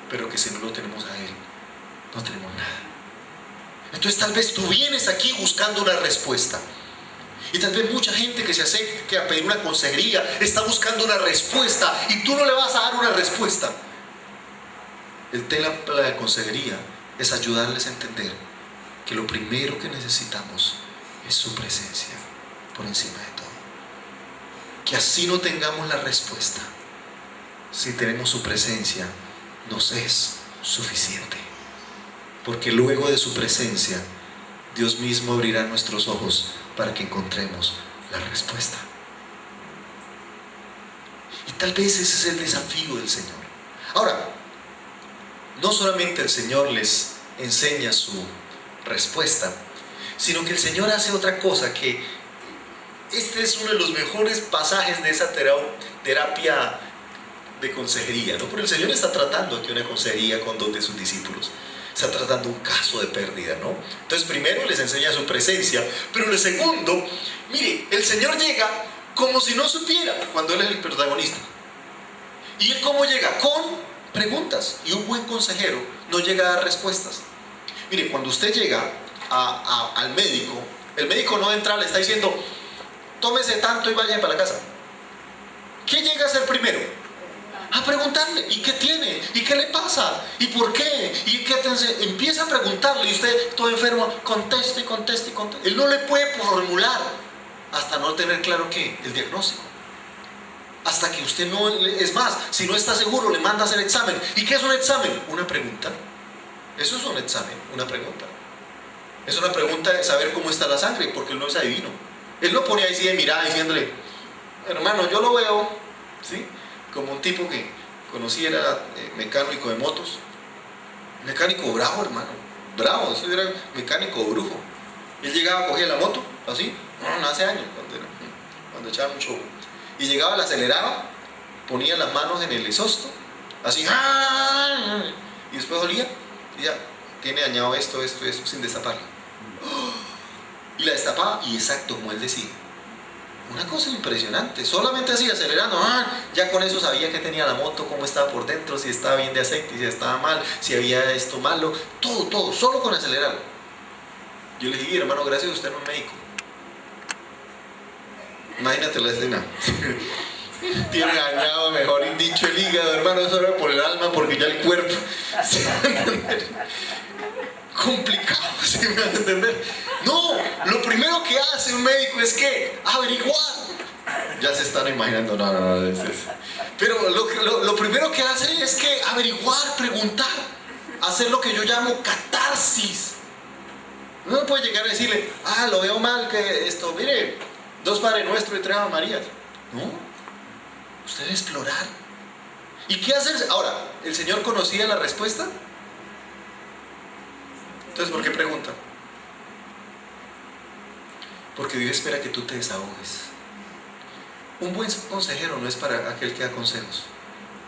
Pero que si no lo tenemos a Él, no tenemos nada. Entonces tal vez tú vienes aquí buscando una respuesta. Y tal vez mucha gente que se acerca a pedir una consejería está buscando una respuesta y tú no le vas a dar una respuesta. El tema de la consejería es ayudarles a entender que lo primero que necesitamos es su presencia por encima de todo. Que así no tengamos la respuesta, si tenemos su presencia, nos es suficiente. Porque luego de su presencia, Dios mismo abrirá nuestros ojos para que encontremos la respuesta. Y tal vez ese es el desafío del Señor. Ahora, no solamente el Señor les enseña su respuesta, sino que el Señor hace otra cosa, que este es uno de los mejores pasajes de esa terapia de consejería, ¿no? Porque el Señor está tratando aquí una consejería con 2 de sus discípulos. Está tratando un caso de pérdida, ¿no? Entonces primero les enseña su presencia, pero en el segundo, mire, el Señor llega como si no supiera cuando Él es el protagonista. ¿Y Él cómo llega? Con preguntas. Y un buen consejero no llega a dar respuestas. Mire, cuando usted llega al médico, el médico no entra, le está diciendo, tómese tanto y vaya para la casa. ¿Qué llega a hacer primero? A preguntarle, ¿y qué tiene? ¿Y qué le pasa? ¿Y por qué? ¿Y qué te empieza a preguntarle? Y usted, todo enfermo, conteste. Él no le puede formular hasta no tener claro ¿qué? El diagnóstico. Hasta que usted no, es más, si no está seguro, le manda a hacer examen. ¿Y qué es un examen? Una pregunta. Eso es un examen, una pregunta. Es una pregunta de saber cómo está la sangre, porque Él no es adivino. Él no pone ahí sí de mirada diciéndole, hermano, yo lo veo, ¿sí? Como un tipo que conocí, era mecánico de motos. Mecánico bravo, hermano. Bravo, eso era mecánico brujo. Él llegaba, cogía la moto, así, hace años, cuando echaba mucho. Y llegaba, la aceleraba, ponía las manos en el exhausto, así, y después olía, y ya, tiene dañado esto, sin destaparla. Y la destapaba, y exacto como él decía. Una cosa impresionante, solamente así acelerando, ya con eso sabía que tenía la moto, cómo estaba por dentro, si estaba bien de aceite, si estaba mal, si había esto malo, todo, solo con acelerar. Yo le dije, hermano, gracias a usted no es médico. Imagínate la escena. Tiene dañado, mejor dicho, el hígado, hermano, eso era por el alma, porque ya el cuerpo. Complicado, ¿sí me van a entender? No, lo primero que hace un médico es que averiguar. Ya se están imaginando, no, pero lo primero que hace es que averiguar, preguntar, hacer lo que yo llamo catarsis. No puede llegar a decirle, lo veo mal, que esto, mire, 2 Padre Nuestro y 3 Ave Marías. No, usted debe explorar. ¿Y qué hacer? Ahora, ¿el Señor conocía la respuesta? Entonces, ¿por qué pregunta? Porque Dios espera que tú te desahogues. Un buen consejero no es para aquel que da consejos.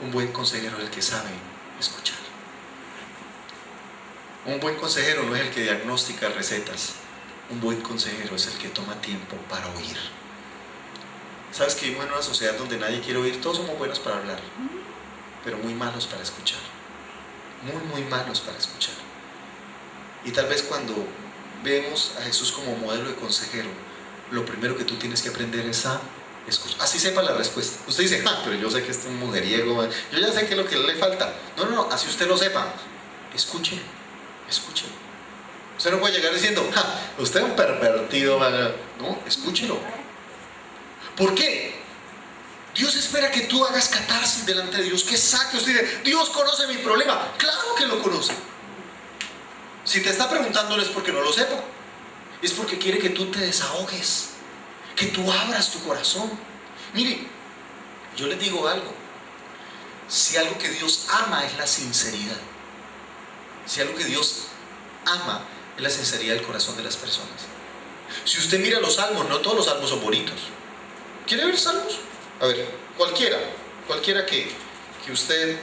Un buen consejero es el que sabe escuchar. Un buen consejero no es el que diagnostica recetas. Un buen consejero es el que toma tiempo para oír. ¿Sabes que vivimos en una sociedad donde nadie quiere oír? Todos somos buenos para hablar, pero muy malos para escuchar. Muy malos para escuchar. Y tal vez cuando vemos a Jesús como modelo de consejero, lo primero que tú tienes que aprender es a escuchar. Así sepa la respuesta. Usted dice, pero yo sé que este es un mujeriego, yo ya sé qué es lo que le falta. No, así usted lo sepa. Escuche. Usted no puede llegar diciendo, usted es un pervertido. No, escúchelo. ¿Por qué? Dios espera que tú hagas catarsis delante de Dios, que saque. Usted dice, Dios conoce mi problema. Claro que lo conoce. Si te está preguntando no es porque no lo sepa, es porque quiere que tú te desahogues, que tú abras tu corazón. Mire, yo les digo algo. Si algo que Dios ama es la sinceridad, si algo que Dios ama es la sinceridad del corazón de las personas. Si usted mira los salmos, no todos los salmos son bonitos. ¿Quiere ver salmos? A ver, cualquiera que usted,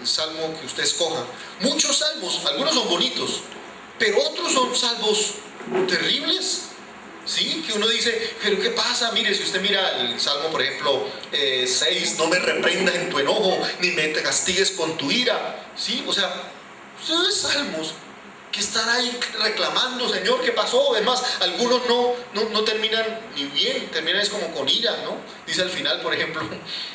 el salmo que usted escoja. Muchos salmos, algunos son bonitos, pero otros son salmos terribles. Sí, que uno dice, pero ¿qué pasa? Mire, si usted mira el Salmo, por ejemplo, 6, no me reprendas en tu enojo, ni me castigues con tu ira. Sí, o sea, ustedes salmos que están ahí reclamando, Señor, ¿qué pasó? Además, algunos no terminan ni bien, terminan es como con ira, ¿no? Dice al final, por ejemplo,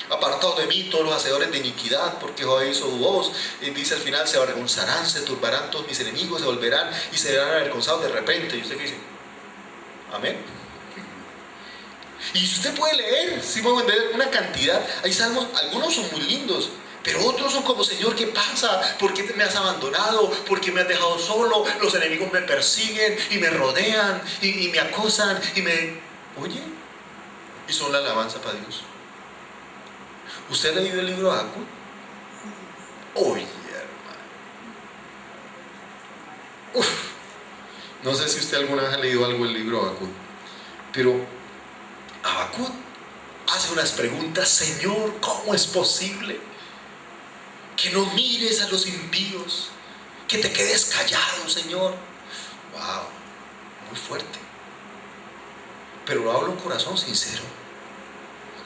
apartados de mí todos los hacedores de iniquidad, porque Jehová hizo su voz. Dice al final, se avergonzarán, se turbarán todos mis enemigos, se volverán y se verán avergonzados de repente. ¿Y usted qué dice? Amén. Y usted puede leer, si puede entender una cantidad. Hay salmos, algunos son muy lindos, pero otros son como, Señor, ¿qué pasa? ¿Por qué me has abandonado? ¿Por qué me has dejado solo? Los enemigos me persiguen y me rodean y me acosan y me... Oye, y son la alabanza para Dios. ¿Usted ha leído el libro de Habacuc? Oye, hermano. No sé si usted alguna vez ha leído algo del libro de Habacuc, pero Habacuc hace unas preguntas. Señor, ¿cómo es posible que no mires a los impíos? Que te quedes callado, Señor. Wow, muy fuerte. Pero lo habla un corazón sincero.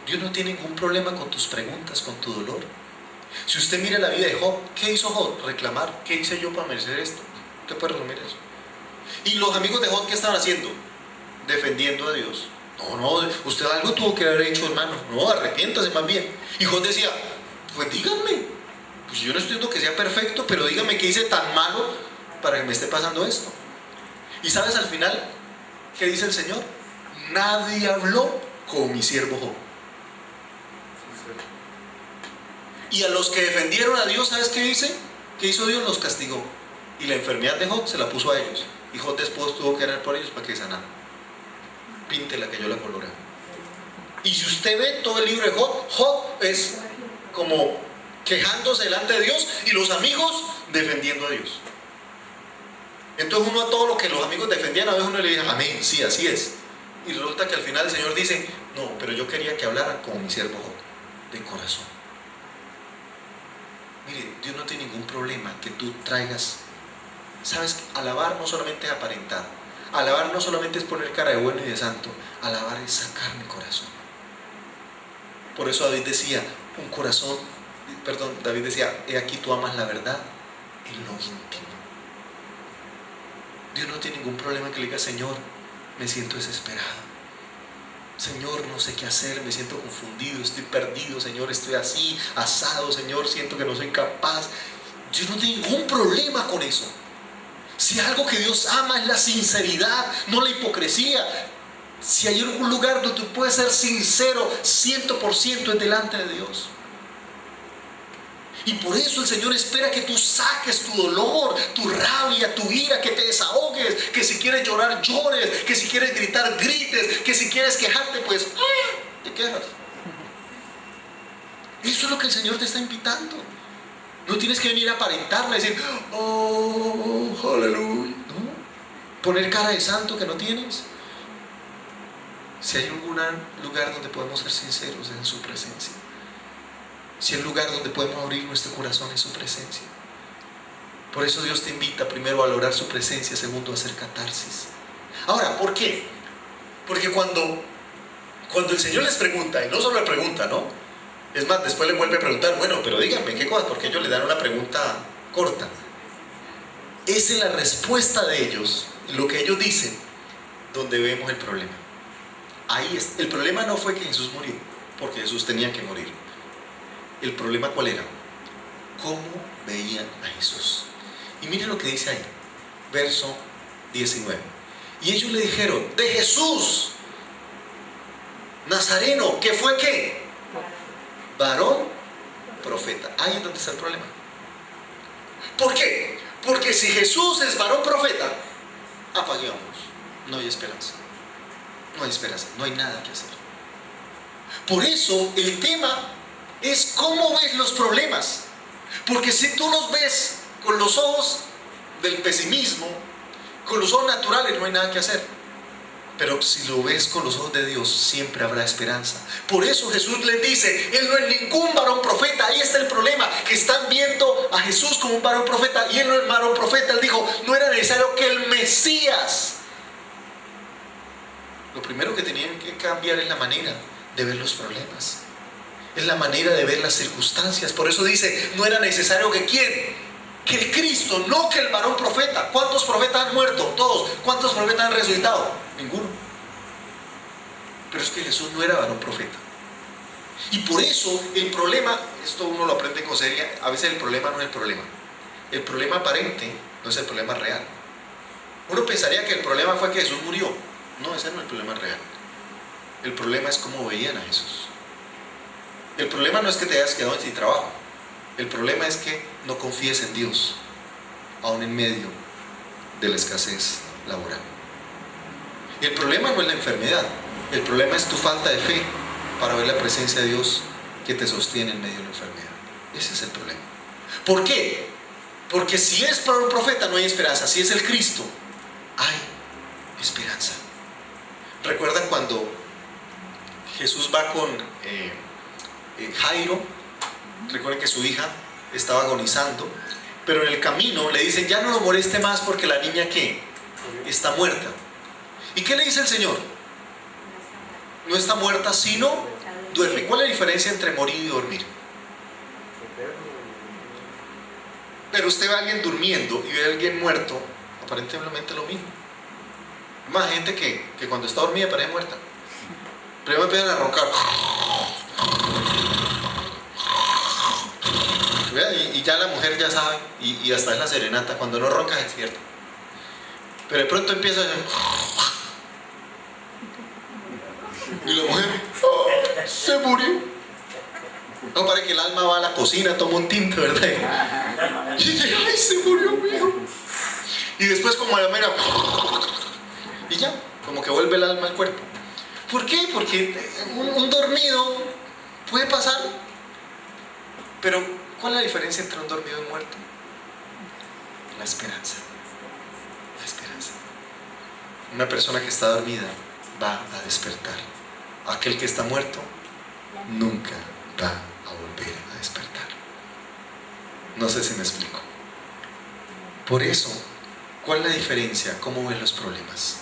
Dios no tiene ningún problema con tus preguntas, con tu dolor. Si usted mira la vida de Job, ¿qué hizo Job? Reclamar. ¿Qué hice yo para merecer esto? ¿Qué puede resumir eso? Y los amigos de Job, ¿qué estaban haciendo? Defendiendo a Dios. No, usted algo tuvo que haber hecho, hermano. No, arrepiéntase más bien. Y Job decía, pues díganme. Pues yo no estoy diciendo que sea perfecto, pero díganme qué hice tan malo para que me esté pasando esto. Y sabes al final, ¿qué dice el Señor? Nadie habló como mi siervo Job. Y a los que defendieron a Dios, ¿sabes qué dice? ¿Qué hizo Dios? Los castigó. Y la enfermedad de Job se la puso a ellos. Y Job después tuvo que orar por ellos para que sanaran. Píntela que yo la coloré. Y si usted ve todo el libro de Job, Job es como quejándose delante de Dios y los amigos defendiendo a Dios. Entonces uno a todo lo que los amigos defendían, a veces uno le dice, amén, sí, así es. Y resulta que al final el Señor dice, no, pero yo quería que hablaran como mi siervo Job, de corazón. Mire, Dios no tiene ningún problema que tú traigas. Sabes, alabar no solamente es aparentar. Alabar no solamente es poner cara de bueno y de santo. Alabar es sacar mi corazón. Por eso David decía, David decía, he aquí tú amas la verdad en lo íntimo. Dios no tiene ningún problema que le diga, Señor, me siento desesperado. Señor, no sé qué hacer, me siento confundido, estoy perdido, Señor, estoy así, asado, Señor, siento que no soy capaz. Dios no tiene ningún problema con eso. Si algo que Dios ama es la sinceridad, no la hipocresía. Si hay algún lugar donde tú puedes ser sincero 100% es delante de Dios. Y por eso el Señor espera que tú saques tu dolor, tu rabia, tu ira, que te desahogues, que si quieres llorar, llores, que si quieres gritar, grites, que si quieres quejarte, pues te quejas. Eso es lo que el Señor te está invitando. No tienes que venir a aparentarle, a decir, oh, aleluya. No, poner cara de santo que no tienes. Si hay algún lugar donde podemos ser sinceros en su presencia. Si hay un lugar donde podemos abrir nuestro corazón en su presencia. Por eso Dios te invita primero a valorar su presencia, segundo a hacer catarsis. Ahora, ¿por qué? Porque cuando el Señor les pregunta, y no solo le pregunta, ¿no? Es más, después le vuelve a preguntar, bueno, pero díganme, ¿qué cosa? Porque ellos le dan una pregunta corta. Es en la respuesta de ellos, lo que ellos dicen, donde vemos el problema. Ahí es. El problema no fue que Jesús murió, porque Jesús tenía que morir. El problema ¿cuál era? ¿Cómo veían a Jesús? Y miren lo que dice ahí, verso 19. Y ellos le dijeron, de Jesús Nazareno, ¿qué fue qué? Varón profeta. Ahí es donde está el problema. ¿Por qué? Porque si Jesús es varón profeta, apaguemos. No hay esperanza. No hay esperanza, no hay nada que hacer. Por eso el tema es cómo ves los problemas. Porque si tú los ves con los ojos del pesimismo, con los ojos naturales, no hay nada que hacer. Pero si lo ves con los ojos de Dios, siempre habrá esperanza. Por eso Jesús les dice, Él no es ningún varón profeta. Ahí está el problema, que están viendo a Jesús como un varón profeta, y Él no es varón profeta. Él dijo, no era necesario que el Mesías. Lo primero que tenían que cambiar es la manera de ver los problemas. Es la manera de ver las circunstancias. Por eso dice, no era necesario que ¿quién? Que el Cristo, no que el varón profeta. ¿Cuántos profetas han muerto? Todos. ¿Cuántos profetas han resucitado? Ninguno. Pero es que Jesús no era varón profeta. Y por eso el problema, esto uno lo aprende con seria, a veces el problema no es el problema. El problema aparente no es el problema real. Uno pensaría que el problema fue que Jesús murió. No, ese no es el problema real. El problema es cómo veían a Jesús. El problema no es que te hayas quedado sin trabajo. El problema es que no confíes en Dios, aún en medio de la escasez laboral. Y el problema no es la enfermedad. El problema es tu falta de fe para ver la presencia de Dios que te sostiene en medio de la enfermedad. Ese es el problema. ¿Por qué? Porque si es para un profeta no hay esperanza. Si es el Cristo, hay esperanza. ¿Recuerdan cuando Jesús va con Jairo? Recuerden que su hija estaba agonizando, pero en el camino le dicen, ya no lo moleste más porque la niña ¿qué? Está muerta. ¿Y qué le dice el Señor? No está muerta, sino duerme. ¿Cuál es la diferencia entre morir y dormir? Pero usted ve a alguien durmiendo y ve a alguien muerto, aparentemente lo mismo. Más gente que cuando está dormida parece muerta. Primero empiezan a roncar. Y ya la mujer ya sabe, y hasta es la serenata, cuando no ronca se despierta. Pero de pronto empieza a... Y la mujer se murió. No, parece que el alma va a la cocina, toma un tinto, ¿verdad? Y llega, ¡ay, se murió mi hijo! Y después como a la mera... Y ya, como que vuelve el alma al cuerpo. ¿Por qué? Porque un dormido puede pasar. Pero, ¿cuál es la diferencia entre un dormido y un muerto? La esperanza. La esperanza. Una persona que está dormida va a despertar. Aquel que está muerto nunca va a volver a despertar. No sé si me explico. Por eso, ¿cuál es la diferencia? ¿Cómo ves los problemas?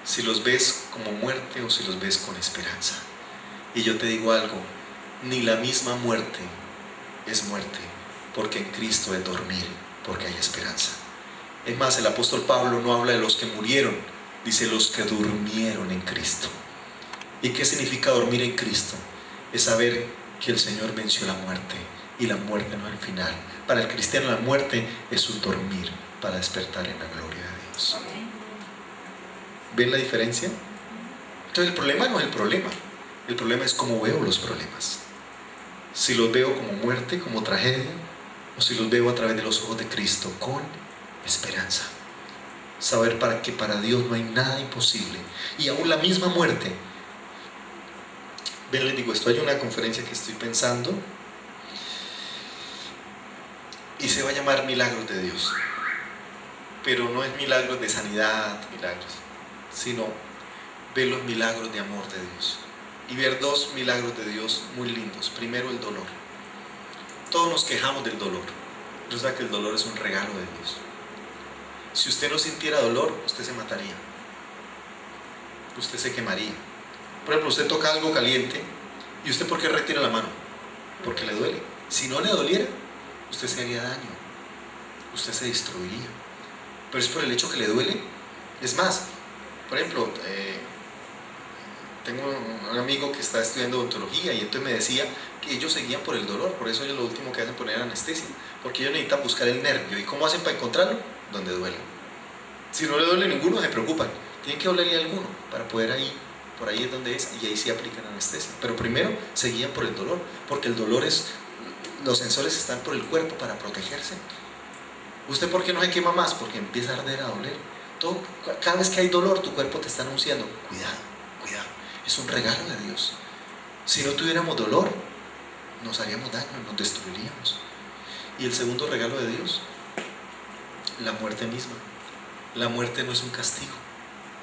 Si los ves como muerte o si los ves con esperanza. Y yo te digo algo, ni la misma muerte es muerte, porque en Cristo es dormir, porque hay esperanza. Es más, el apóstol Pablo no habla de los que murieron, dice los que durmieron en Cristo. ¿Y qué significa dormir en Cristo? Es saber que el Señor venció la muerte, y la muerte no es el final. Para el cristiano la muerte es un dormir para despertar en la gloria de Dios. ¿Ven la diferencia? Entonces el problema no es el problema es cómo veo los problemas. Si los veo como muerte, como tragedia, o si los veo a través de los ojos de Cristo con esperanza. Saber que para Dios no hay nada imposible, y aún la misma muerte. Ven, les digo esto, hay una conferencia que estoy pensando y se va a llamar Milagros de Dios, pero no es milagros de sanidad, milagros, sino ver los milagros de amor de Dios. Y ver dos milagros de Dios muy lindos. Primero, el dolor. Todos nos quejamos del dolor. Resulta que el dolor es un regalo de Dios. Si usted no sintiera dolor, usted se mataría. Usted se quemaría. Por ejemplo, usted toca algo caliente y usted ¿por qué retira la mano? Porque le duele. Si no le doliera, usted se haría daño. Usted se destruiría. Pero es por el hecho que le duele. Es más, por ejemplo, tengo un amigo que está estudiando odontología y entonces me decía que ellos seguían por el dolor, por eso ellos lo último que hacen es poner anestesia, porque ellos necesitan buscar el nervio. ¿Y cómo hacen para encontrarlo? Donde duele. Si no le duele ninguno, se preocupan. Tienen que dolerle alguno para poder por ahí es donde es, y ahí sí aplican anestesia. Pero primero seguían por el dolor, porque el dolor es, los sensores están por el cuerpo para protegerse. ¿Usted por qué no se quema más? Porque empieza a arder, a doler. Cada vez que hay dolor, tu cuerpo te está anunciando, cuidado, cuidado. Es un regalo de Dios. Si no tuviéramos dolor, nos haríamos daño, nos destruiríamos. Y el segundo regalo de Dios, la muerte misma. La muerte no es un castigo.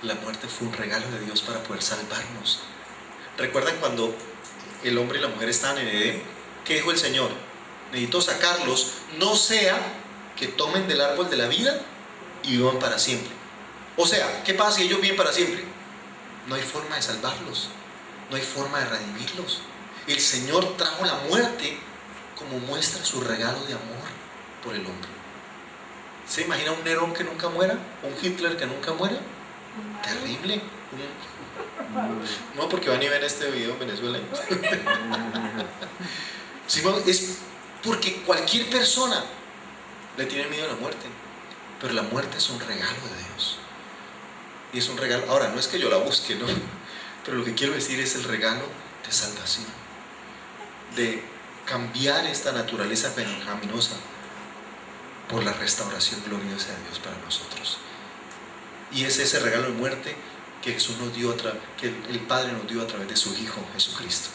La muerte fue un regalo de Dios para poder salvarnos. ¿Recuerdan cuando el hombre y la mujer estaban en Edén? ¿Qué dijo el Señor? Necesito sacarlos, no sea que tomen del árbol de la vida y vivan para siempre. O sea, ¿qué pasa si ellos viven para siempre? No hay forma de salvarlos, no hay forma de redimirlos. El Señor trajo la muerte como muestra su regalo de amor por el hombre. ¿Se imagina un Nerón que nunca muera? ¿Un Hitler que nunca muera? Terrible. No, porque van y ven este video en Venezuela. Sí, es porque cualquier persona le tiene miedo a la muerte, pero la muerte es un regalo de Dios. Y es un regalo, ahora no es que yo la busque, no, pero lo que quiero decir es el regalo de salvación, de cambiar esta naturaleza pecaminosa por la restauración gloriosa de Dios para nosotros. Y es ese regalo de muerte que Jesús nos dio, que el Padre nos dio a través de su Hijo Jesucristo.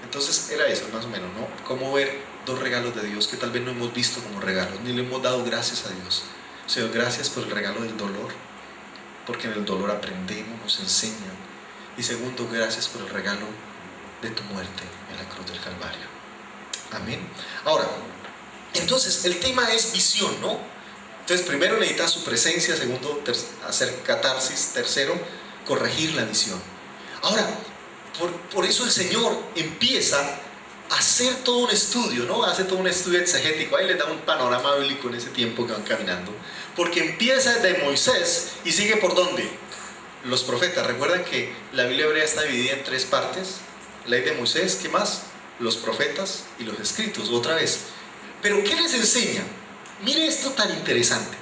Entonces era eso más o menos, ¿no? Cómo ver dos regalos de Dios que tal vez no hemos visto como regalos, ni le hemos dado gracias a Dios. Señor, gracias por el regalo del dolor, porque en el dolor aprendemos, nos enseñan. Y segundo, gracias por el regalo de tu muerte en la cruz del Calvario. Amén. Ahora, entonces el tema es visión, ¿no? Entonces primero necesitas su presencia, segundo, hacer catarsis, tercero, corregir la visión. Ahora, por eso el Señor empieza a hacer todo un estudio, ¿no? Hace todo un estudio exegético. Ahí les da un panorama bíblico en ese tiempo que van caminando. Porque empieza desde Moisés y sigue por ¿dónde? Los profetas. Recuerdan que la Biblia hebrea está dividida en tres partes. Ley de Moisés, ¿qué más? Los profetas y los escritos, otra vez. Pero ¿qué les enseña? Mire esto tan interesante.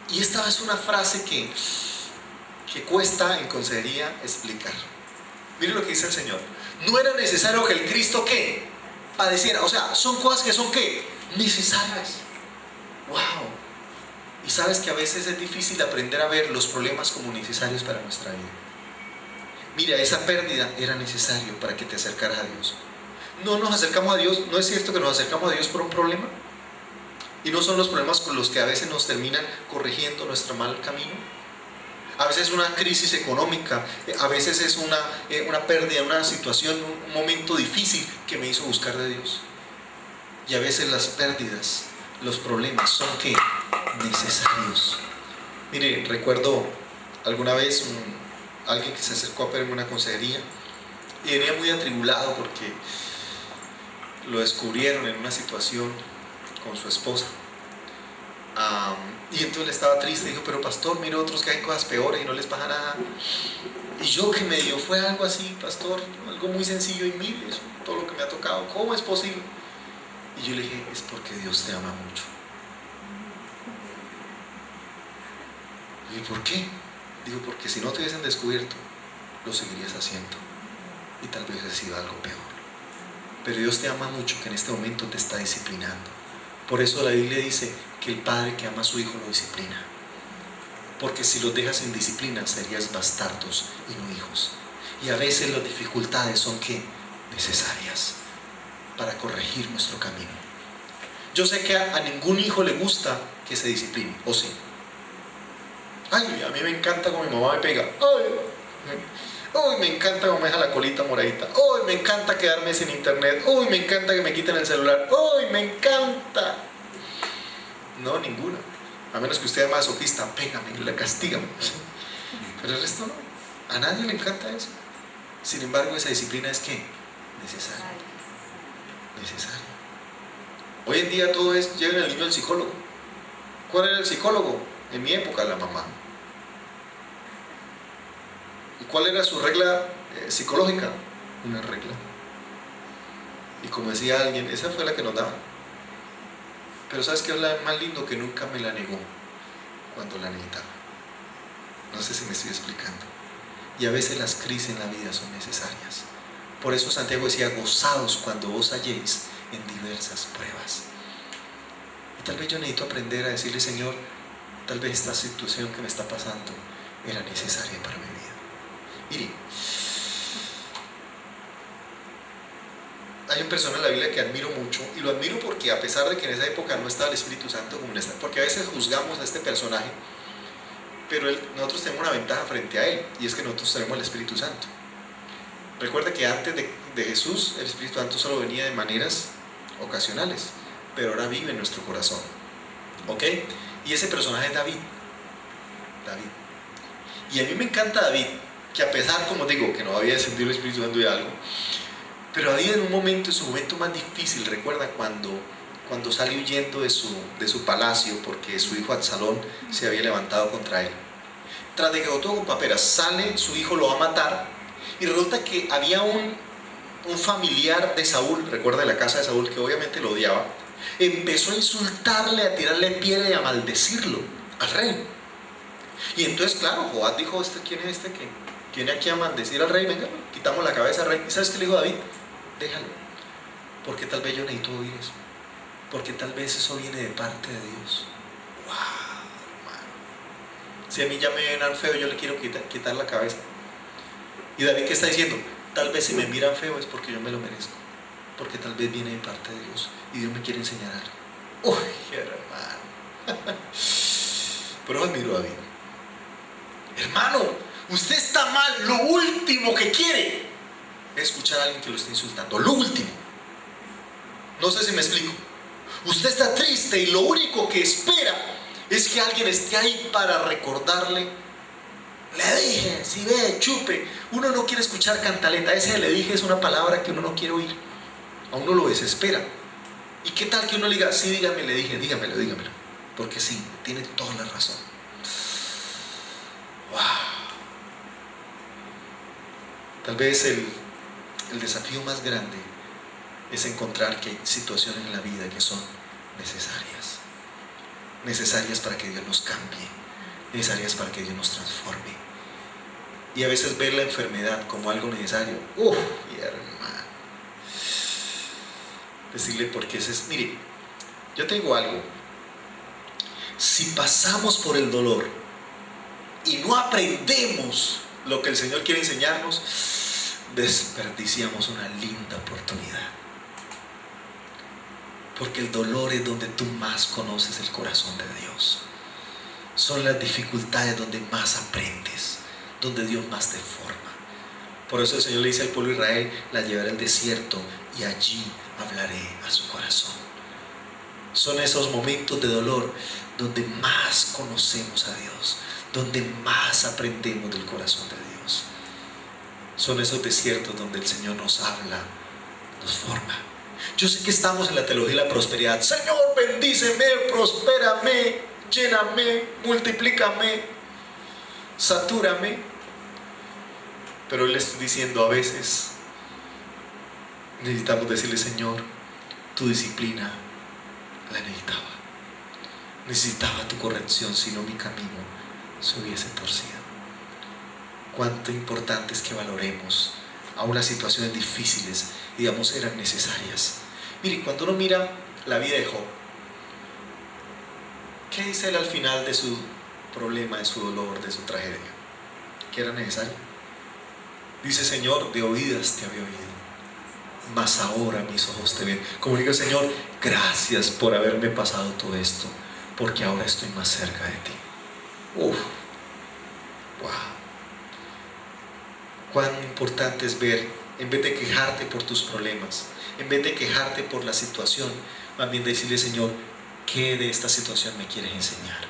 Y esta es una frase que cuesta en consejería explicar. Mire lo que dice el Señor. No era necesario que el Cristo, ¿qué? Padeciera. O sea, son cosas que son, ¿qué? Necesarias. ¡Wow! Y sabes que a veces es difícil aprender a ver los problemas como necesarios para nuestra vida. Mira, esa pérdida era necesario para que te acercaras a Dios. No nos acercamos a Dios, no es cierto que nos acercamos a Dios por un problema. Y no son los problemas con los que a veces nos terminan corrigiendo nuestro mal camino. A veces es una crisis económica, a veces es una pérdida, una situación, un momento difícil que me hizo buscar de Dios. Y a veces las pérdidas, los problemas son ¿qué? Necesarios. Mire, recuerdo alguna vez alguien que se acercó a pedirme una consejería y venía muy atribulado porque lo descubrieron en una situación con su esposa. Y entonces le estaba triste, dijo, pero pastor, mira otros que hay cosas peores y no les pasa nada. Y yo que me dio fue algo así, pastor, algo muy sencillo y mire, eso, todo lo que me ha tocado, ¿cómo es posible? Y yo le dije, es porque Dios te ama mucho. ¿Y por qué? Digo, porque si no te hubiesen descubierto, lo seguirías haciendo y tal vez hubiese sido algo peor. Pero Dios te ama mucho, que en este momento te está disciplinando. Por eso la Biblia dice que el padre que ama a su hijo lo disciplina. Porque si los dejas en disciplina serías bastardos y no hijos. Y a veces las dificultades son ¿qué? Necesarias para corregir nuestro camino. Yo sé que a ningún hijo le gusta que se discipline, ¿o sí? Ay, a mí me encanta como mi mamá me pega. Ay, me encanta como me deja la colita moradita. Ay, me encanta quedarme sin internet. Ay, me encanta que me quiten el celular. Ay, me encanta. No, ninguna. A menos que usted sea masoquista, pégame, la castígame. Pero el resto no. A nadie le encanta eso. Sin embargo, esa disciplina es ¿qué? Necesaria. Necesaria. Hoy en día todo es, lleven al niño al psicólogo. ¿Cuál era el psicólogo? En mi época, la mamá. ¿Y cuál era su regla psicológica? Una regla. Y como decía alguien, esa fue la que nos daban. Pero ¿sabes qué es lo más lindo? Que nunca me la negó cuando la necesitaba. No sé si me estoy explicando. Y a veces las crisis en la vida son necesarias. Por eso Santiago decía, gozaos cuando os halléis en diversas pruebas. Y tal vez yo necesito aprender a decirle, Señor, tal vez esta situación que me está pasando era necesaria para mi vida. Mire, hay un personaje en la Biblia que admiro mucho, y lo admiro porque a pesar de que en esa época no estaba el Espíritu Santo como está, porque a veces juzgamos a este personaje, pero nosotros tenemos una ventaja frente a Él, y es que nosotros tenemos el Espíritu Santo. Recuerda que antes de Jesús, el Espíritu Santo solo venía de maneras ocasionales, pero ahora vive en nuestro corazón. ¿Ok? Y ese personaje es David. Y a mí me encanta David, que a pesar, como digo, que no había descendido el Espíritu Santo de algo, pero David en un momento, en su momento más difícil, recuerda cuando sale huyendo de su palacio porque su hijo Absalón se había levantado contra él. Tras de que votó con paperas, sale, su hijo lo va a matar, y resulta que había un familiar de Saúl, recuerda, de la casa de Saúl, que obviamente lo odiaba, empezó a insultarle, a tirarle piedra y a maldecirlo al rey. Y entonces, claro, Joab dijo, ¿quién es este que viene aquí a maldecir al rey? Venga, quitamos la cabeza al rey. ¿Y sabes qué le dijo David? Déjalo, porque tal vez yo necesito oír eso, porque tal vez eso viene de parte de Dios. ¡Wow, hermano! Si a mí ya me ven feo, yo le quiero quitar la cabeza. Y David, ¿qué está diciendo? Tal vez si me miran feo es porque yo me lo merezco, porque tal vez viene de parte de Dios y Dios me quiere enseñar algo. ¡Uy, hermano! Pero admiro a David. Hermano, usted está mal. Lo último que quiere es escuchar a alguien que lo esté insultando. Lo último. No sé si me explico. Usted está triste y lo único que espera es que alguien esté ahí para recordarle: le dije, si ve, chupe. Uno no quiere escuchar cantaleta. Ese le dije es una palabra que uno no quiere oír. A uno lo desespera. ¿Y qué tal que uno le diga: sí, dígame, le dije, dígamelo? Porque sí, tiene toda la razón. Wow. Tal vez el desafío más grande es encontrar que hay situaciones en la vida que son necesarias para que Dios nos cambie, necesarias para que Dios nos transforme. Y a veces ver la enfermedad como algo necesario. Hermano, decirle, porque mire, yo te digo algo: si pasamos por el dolor y no aprendemos lo que el Señor quiere enseñarnos, desperdiciamos una linda oportunidad. Porque el dolor es donde tú más conoces el corazón de Dios. Son las dificultades donde más aprendes, donde Dios más te forma. Por eso el Señor le dice al pueblo de Israel: la llevaré al desierto y allí hablaré a su corazón. Son esos momentos de dolor donde más conocemos a Dios, donde más aprendemos del corazón de Dios. Son esos desiertos donde el Señor nos habla, nos forma. Yo sé que estamos en la teología de la prosperidad. Señor, bendíceme, prospérame, lléname, multiplícame, satúrame. Pero le estoy diciendo, a veces necesitamos decirle: Señor, tu disciplina la necesitaba tu corrección, si no mi camino se hubiese torcido. Cuánto importante es que valoremos aún las situaciones difíciles, digamos, eran necesarias. Mire, cuando uno mira la vida de Job, ¿qué dice él al final de su problema, de su dolor, de su tragedia? ¿Que era necesario? Dice: Señor, de oídas te había oído, mas ahora mis ojos te ven. Como digo: Señor, gracias por haberme pasado todo esto, porque ahora estoy más cerca de ti. Wow. Cuán importante es ver, en vez de quejarte por tus problemas, en vez de quejarte por la situación, más bien decirle: Señor, ¿qué de esta situación me quieres enseñar?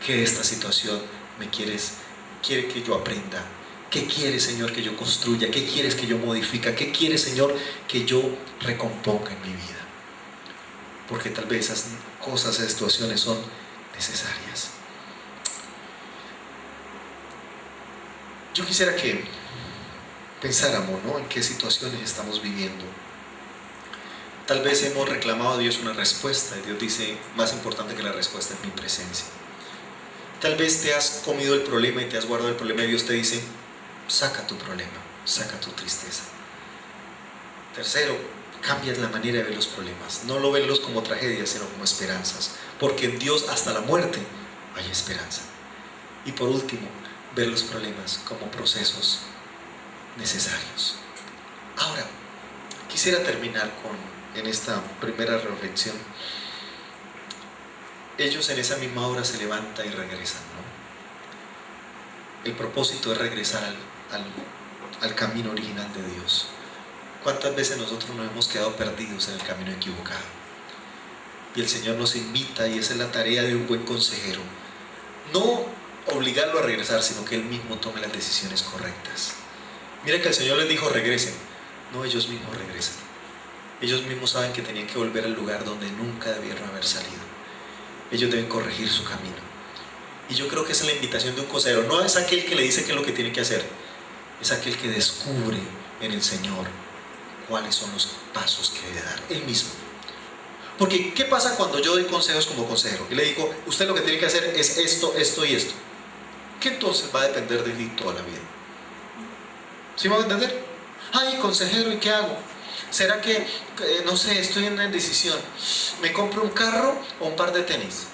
¿Qué de esta situación quiere que yo aprenda? ¿Qué quieres, Señor, que yo construya? ¿Qué quieres que yo modifique? ¿Qué quieres, Señor, que yo recomponga en mi vida? Porque tal vez esas cosas, esas situaciones son necesarias. Yo quisiera que pensáramos, ¿no?, en qué situaciones estamos viviendo. Tal vez hemos reclamado a Dios una respuesta y Dios dice: más importante que la respuesta es mi presencia. Tal vez te has comido el problema y te has guardado el problema y Dios te dice: saca tu problema, saca tu tristeza. Tercero, cambias la manera de ver los problemas. No lo verlos como tragedias, sino como esperanzas, porque en Dios hasta la muerte hay esperanza. Y por último, ver los problemas como procesos necesarios. Ahora, quisiera terminar en esta primera reflexión. Ellos en esa misma hora se levantan y regresan, ¿no? El propósito es regresar al camino original de Dios. ¿Cuántas veces nosotros nos hemos quedado perdidos en el camino equivocado? Y el Señor nos invita, y esa es la tarea de un buen consejero, no obligarlo a regresar, sino que Él mismo tome las decisiones correctas. Mira que el Señor les dijo regresen. No, ellos mismos regresan. Ellos mismos saben que tenían que volver al lugar donde nunca debieron haber salido. Ellos deben corregir su camino. Y yo creo que esa es la invitación de un consejero. No es aquel que le dice qué es lo que tiene que hacer, es aquel que descubre en el Señor cuáles son los pasos que debe dar Él mismo. Porque ¿qué pasa cuando yo doy consejos como consejero? Y le digo, usted lo que tiene que hacer es esto, esto y esto. ¿Qué entonces va a depender de mí toda la vida? ¿Sí me va a entender? Ay, consejero, ¿y qué hago? ¿Será que, no sé, estoy en una decisión? ¿Me compro un carro o un par de tenis?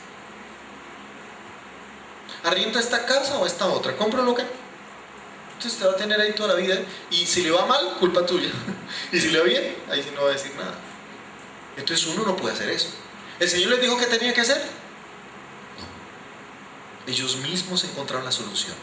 ¿Arriendo esta casa o esta otra? ¿Compro lo que? Entonces usted va a tener ahí toda la vida. Y si le va mal, culpa tuya. Y si le va bien, ahí sí no va a decir nada. Entonces uno no puede hacer eso. ¿El Señor les dijo que tenía que hacer? No. Ellos mismos encontraron la solución.